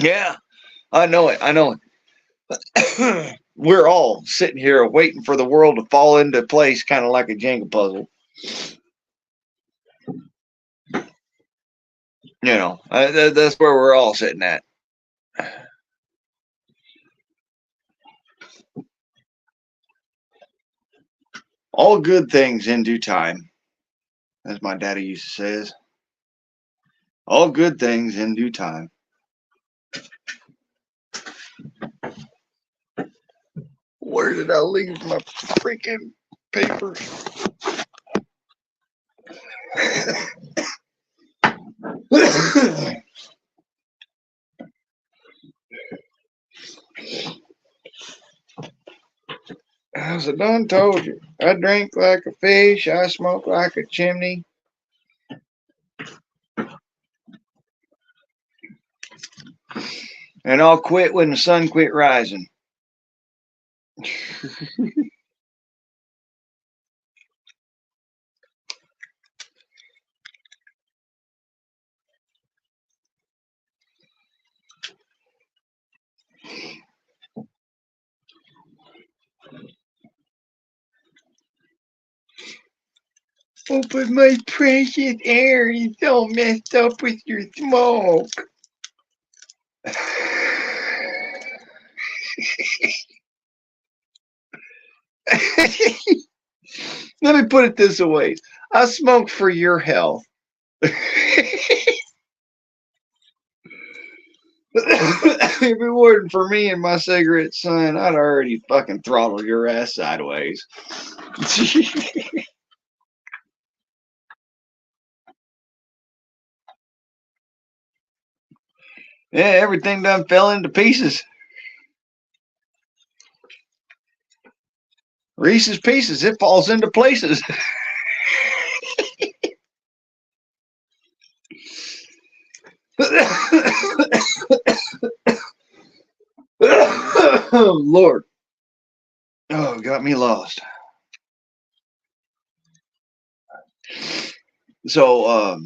Yeah, I know it. I know it. We're all sitting here waiting for the world to fall into place, kind of like a Jenga puzzle. That's where we're all sitting at. All good things in due time, as my daddy used to say. All good things in due time. Where did I leave my freaking papers? As I done told you, I drink like a fish, I smoke like a chimney. And I'll quit when the sun quit rising. Oh, but my precious air is so messed up with your smoke. Let me put it this way. I smoke for your health. If it weren't for me and my cigarette, son, I'd already fucking throttle your ass sideways. Yeah, everything done fell into pieces. Reese's Pieces, it falls into places. Oh, Lord. Oh, got me lost. So,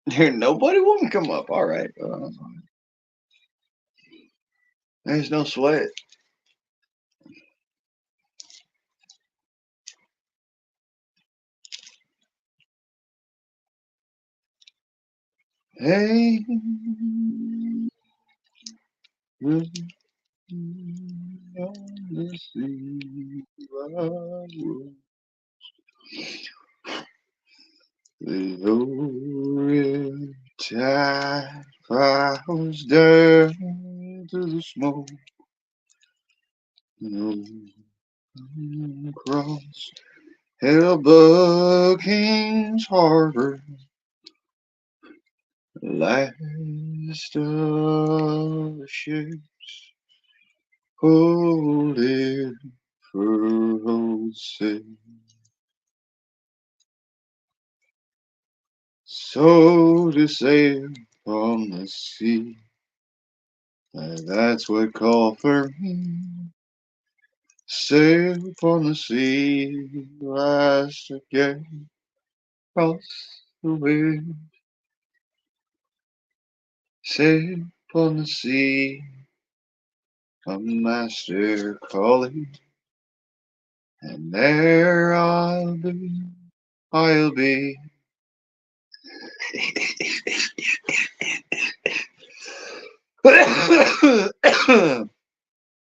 nobody won't come up. All right. There's no sweat. Hey. The old tide falls down to the smoke. Across Hellbug King's Harbor, last of the ships holding for sail. So to sail on the sea, that's what called for me. Sail upon the sea, last again, cross the wind. Sail upon the sea, a master calling, and there I'll be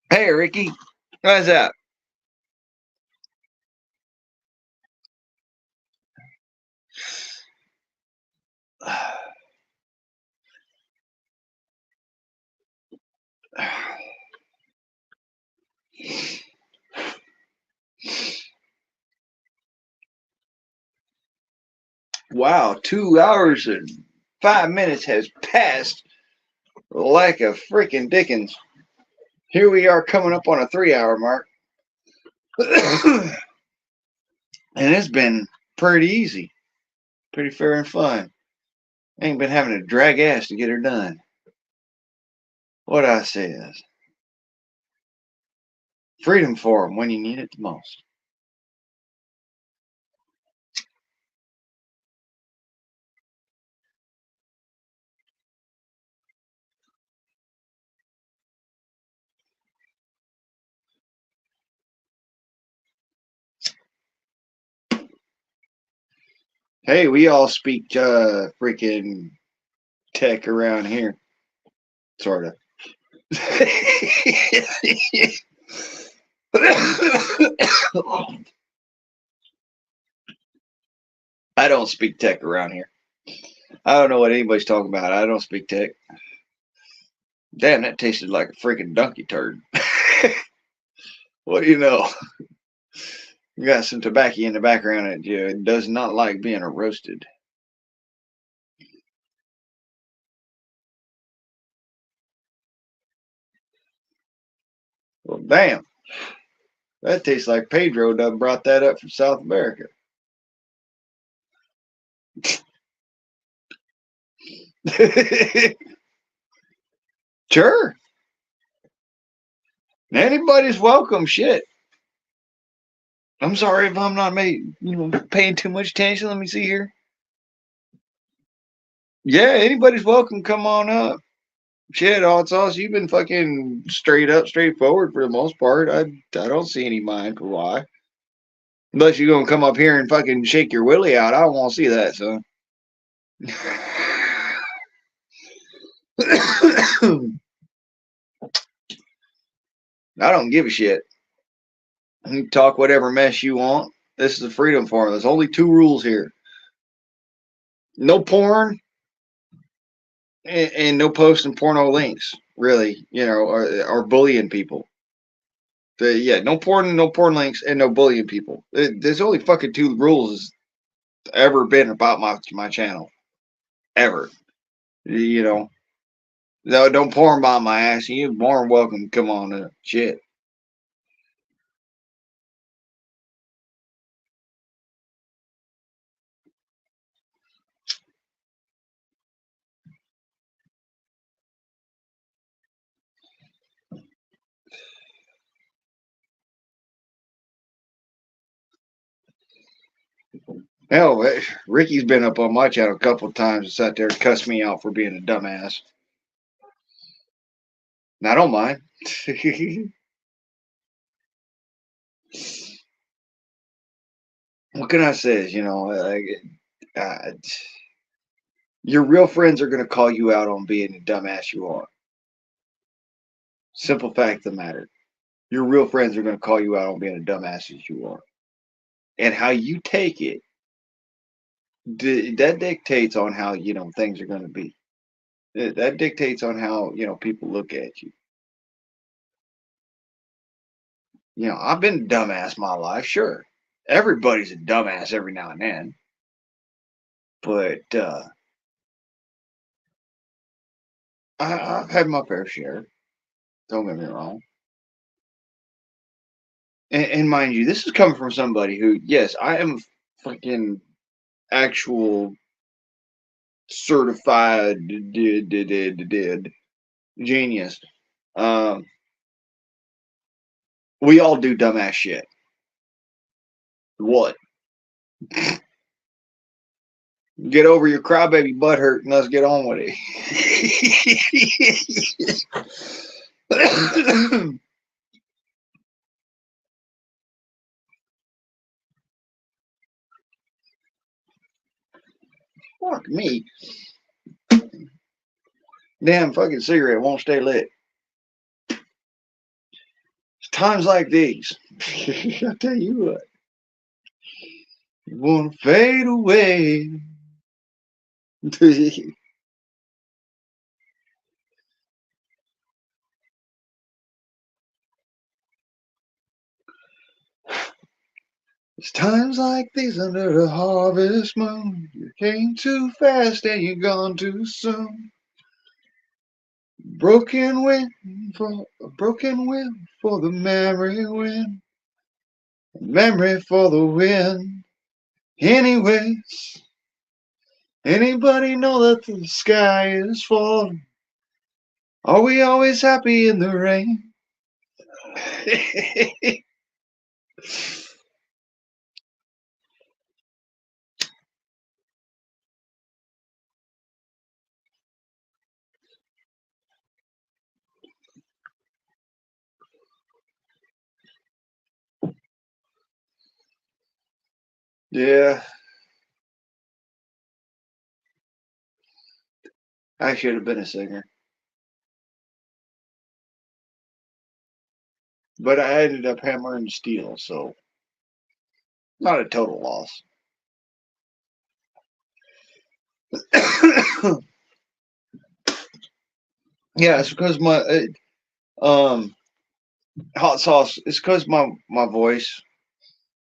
Hey, Ricky. How's that? Wow, 2 hours and 5 minutes has passed like a freaking Dickens. Here we are coming up on a 3 hour mark. And it's been pretty easy, pretty fair and fun. Ain't been having to drag ass to get her done. What I say is, freedom for them when you need it the most. Hey, we all speak freaking tech around here, sort of. I don't speak tech around here. I don't know what anybody's talking about. I don't speak tech. Damn, that tasted like a freaking donkey turd. What do you know? You got some tobacco in the background and it does not like being roasted. Well, damn. That tastes like Pedro done brought that up from South America. Sure. Anybody's welcome. Shit. I'm sorry if I'm not paying too much attention. Let me see here. Yeah, anybody's welcome. Come on up. Shit, all it's all you've been fucking straight up, straightforward for the most part. I don't see any mind for why. Unless you're gonna come up here and fucking shake your willy out. I don't want to see that, son. I don't give a shit. You can talk whatever mess you want. This is a freedom forum. There's only two rules here. No porn and no posting porno links, really, or bullying people. Yeah, no porn, no porn links, and no bullying people. There's only fucking two rules ever been about my channel. Ever. You know. No, don't porn by my ass. You're more than welcome to come on up. Shit. Hell, Ricky's been up on my channel a couple of times and sat there and cussed me out for being a dumbass. And I don't mind. What can I say? Uh, your real friends are going to call you out on being the dumbass you are. Simple fact of the matter. Your real friends are going to call you out on being a dumbass as you are. And how you take it, that dictates on how, things are going to be. That dictates on how, people look at you. I've been a dumbass my life, sure. Everybody's a dumbass every now and then. But I've had my fair share. Don't get me wrong. And mind you, this is coming from somebody who, yes, I am fucking actual certified genius. Um, we all do dumbass shit. What? Get over your crybaby butt hurt and let's get on with it. Fuck me. Damn fucking cigarette won't stay lit. It's times like these. I tell you what. You wanna fade away. It's times like these under the harvest moon. You came too fast and you're gone too soon. Broken wind for a broken wind for the memory wind. Memory for the wind. Anyways, anybody know that the sky is falling? Are we always happy in the rain? Yeah, I should have been a singer. But I ended up hammering steel, so not a total loss. Yeah, it's because my hot sauce. It's because my voice,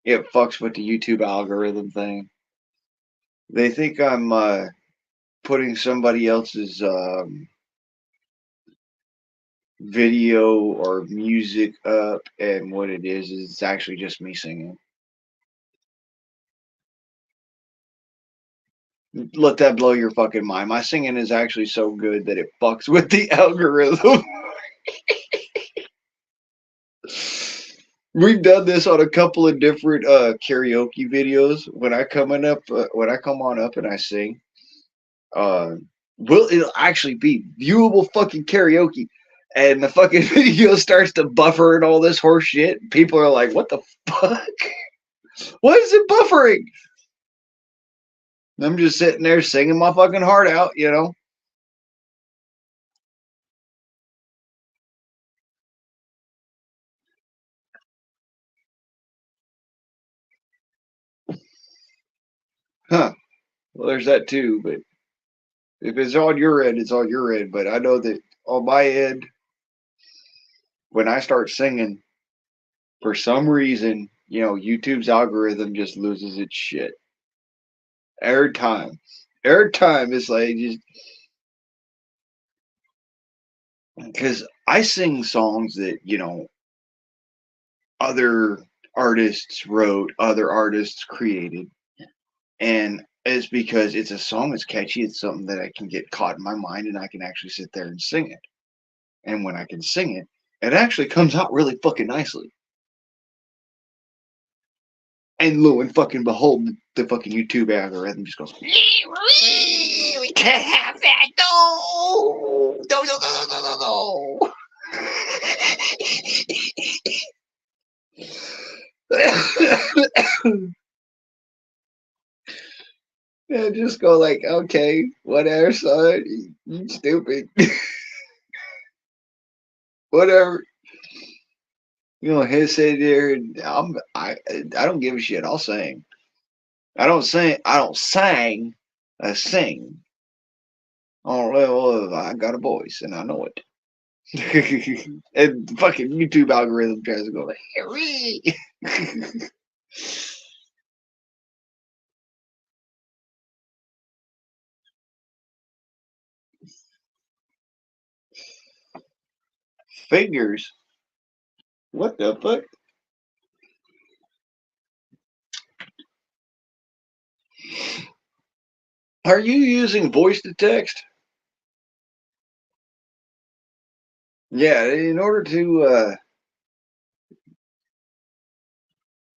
it fucks with the YouTube algorithm thing. They think I'm putting somebody else's video or music up, and what it is it's actually just me singing. Let that blow your fucking mind. My singing is actually so good that it fucks with the algorithm. We've done this on a couple of different karaoke videos. When I come on up and I sing, uh, it'll actually be viewable fucking karaoke, and the fucking video starts to buffer and all this horse shit. People are like, "What the fuck? Why is it buffering?" I'm just sitting there singing my fucking heart out, you know. Huh. Well, there's that too, but if it's on your end, it's on your end. But I know that on my end, when I start singing, for some reason, YouTube's algorithm just loses its shit every time. Every time it's like just because I sing songs that other artists wrote, other artists created, and it's because it's a song that's catchy. It's something that I can get caught in my mind, and I can actually sit there and sing it. And when I can sing it, it actually comes out really fucking nicely. And lo and fucking behold, the fucking YouTube algorithm just goes, we can't have that. No, no, no, no, no, no, no. And just go like, okay, whatever, son. You stupid. Whatever. He'll sit there and I don't give a shit. I'll sing. I don't sing. I don't sing. I sing. Oh, I got a voice and I know it. And the fucking YouTube algorithm tries to go like, figures. What the fuck? Are you using voice to text? Yeah, in order to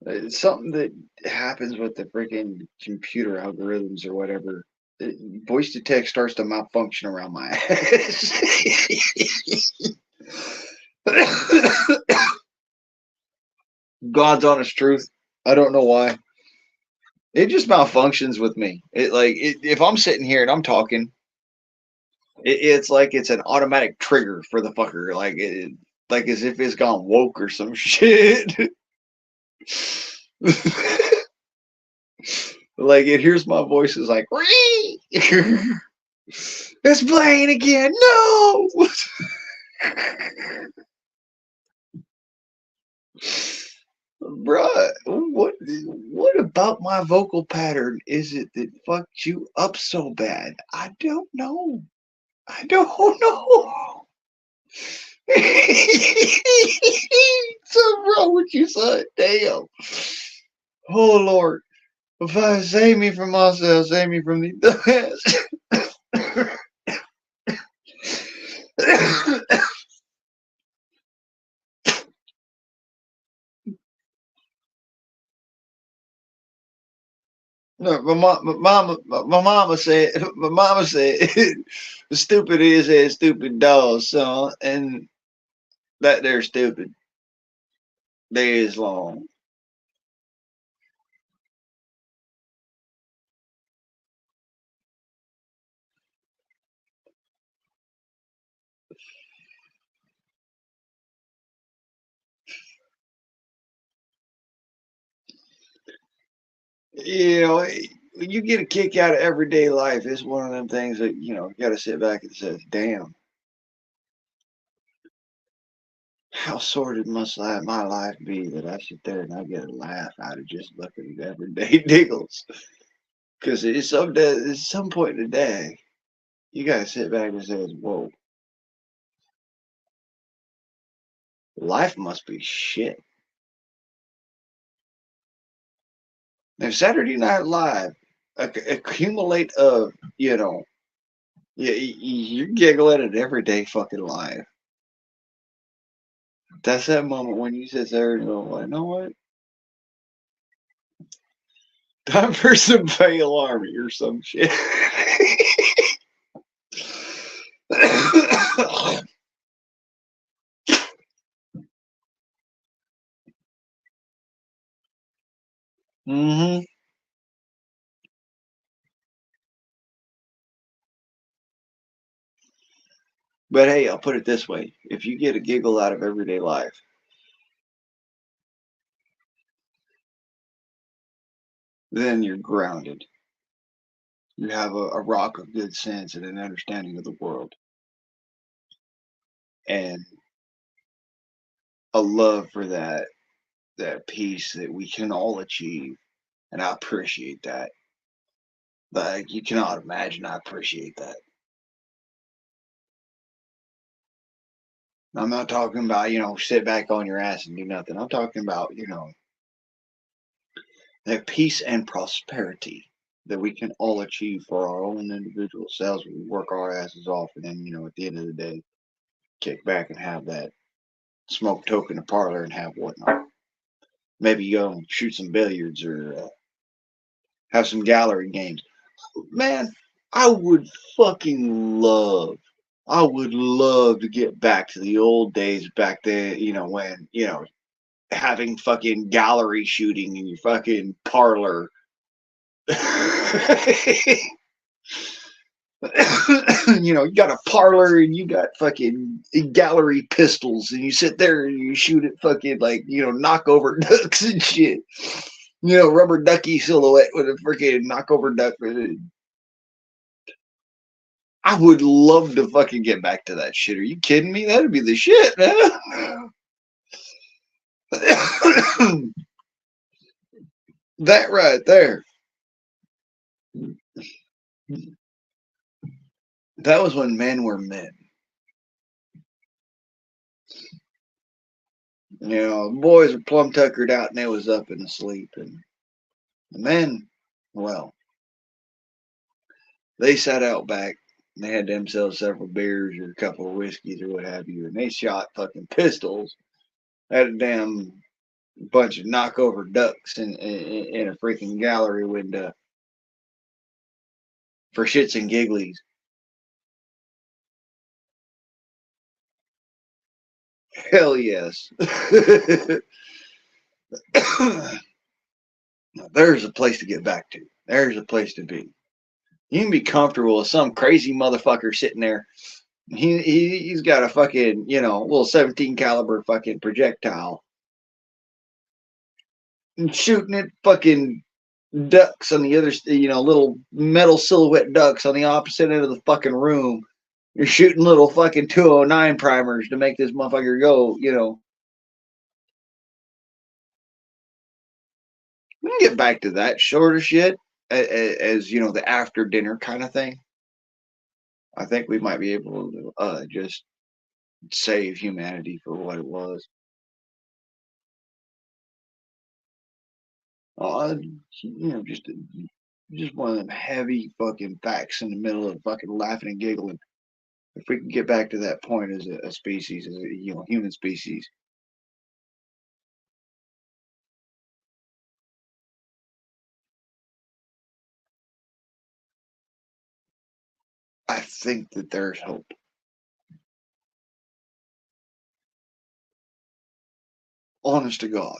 it's something that happens with the freaking computer algorithms or whatever. Voice to text starts to malfunction around my ass. God's honest truth. I don't know why. It just malfunctions with me. If I'm sitting here and I'm talking, it's like it's an automatic trigger for the fucker. Like as if it's gone woke or some shit. Like it hears my voice is like, it's playing again. No. Bruh, what about my vocal pattern is it that fucked you up so bad? I don't know. I don't know. Something wrong with you, son. Damn. Oh Lord. If I save me from myself, save me from these dumbass. No, my mama said, stupid is a stupid dog, son, and that they're stupid. They is long. You know, you get a kick out of everyday life. It's one of them things that, you know, you got to sit back and say, damn, how sordid must my life be that I sit there and I get a laugh out of just looking at everyday niggles? Because at some point in the day, you got to sit back and say, whoa, life must be shit. Now, Saturday Night Live, accumulate of, you know, you're giggling at everyday fucking life. That's that moment when you sit there and go, well, you know what? Time for some fail army or some shit. hmm But hey, I'll put it this way. If you get a giggle out of everyday life, then you're grounded. You have a rock of good sense and an understanding of the world and a love for that peace that we can all achieve. And I appreciate that. Like you cannot imagine I appreciate that. I'm not talking about, you know, sit back on your ass and do nothing. I'm talking about, you know, that peace and prosperity that we can all achieve for our own individual selves. We work our asses off, and then, you know, at the end of the day, kick back and have that smoke toke in the parlor and have whatnot. Maybe go and shoot some billiards or have some gallery games. Man, I would fucking love. I would love to get back to the old days back then, you know, when, you know, having fucking gallery shooting in your fucking parlor. You know, you got a parlor and you got fucking gallery pistols and you sit there and you shoot at fucking like, you know, knock over ducks and shit. You know, rubber ducky silhouette with a freaking knock over duck. I would love to fucking get back to that shit. Are you kidding me? That'd be the shit, man. That right there. That was when men were men. You know, boys were plumb tuckered out and they was up and asleep. And the men, well, they sat out back. And they had themselves several beers or a couple of whiskeys or what have you. And they shot fucking pistols at a damn bunch of knockover ducks in a freaking gallery window for shits and gigglies. Hell yes. Now, there's a place to get back to. There's a place to be. You can be comfortable with some crazy motherfucker sitting there. He's got a fucking, little 17 caliber fucking projectile and shooting at fucking ducks on the other, little metal silhouette ducks on the opposite end of the fucking room. You're shooting little fucking 209 primers to make this motherfucker go, We can get back to that sort of shit as the after dinner kind of thing. I think we might be able to just save humanity for what it was. Just one of them heavy fucking facts in the middle of fucking laughing and giggling. If we can get back to that point as a species, as a human species. I think that there's hope. Honest to God.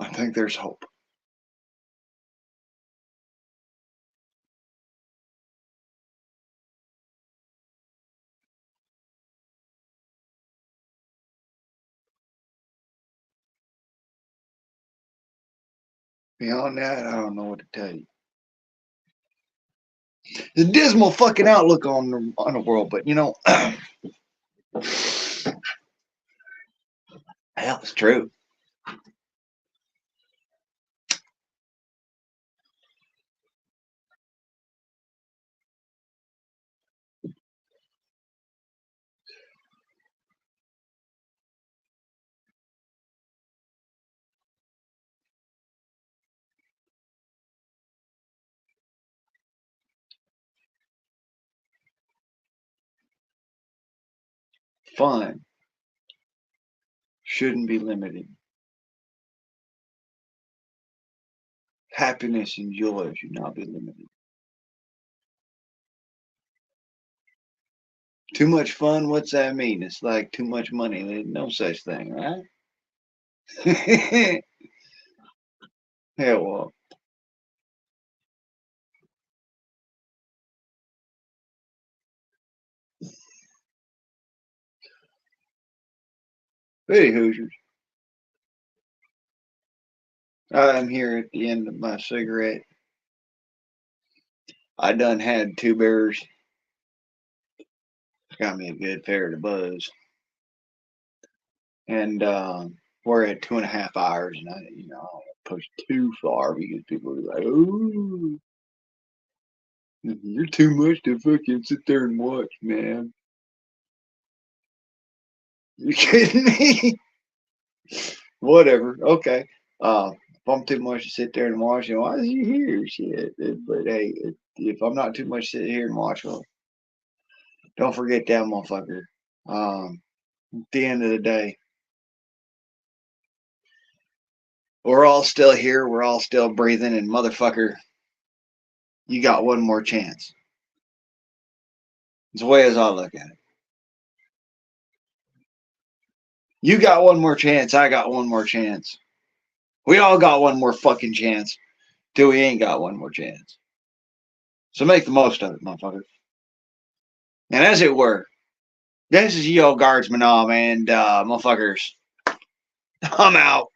I think there's hope. Beyond that, I don't know what to tell you. It's a dismal fucking outlook on the world, but hell, it's true. Fun shouldn't be limited. Happiness and joy should not be limited. Too much fun? What's that mean? It's like too much money. There's no such thing, right? Hell, well. Hey, Hoosiers. I'm here at the end of my cigarette. I done had 2 beers. Got me a good fair to buzz. And we're at 2.5 hours, and I don't push too far because people are like, "Oh, you're too much to fucking sit there and watch, man." You kidding me? Whatever. Okay. If I'm too much to sit there and watch, why is he here? Shit. But hey, if I'm not too much to sit here and watch, well, don't forget that motherfucker. At the end of the day, we're all still here. We're all still breathing, and motherfucker, you got one more chance. It's the way as I look at it. You got one more chance. I got one more chance. We all got one more fucking chance till we ain't got one more chance. So make the most of it, motherfucker. And as it were, this is Yo Guardsman and motherfuckers. I'm out.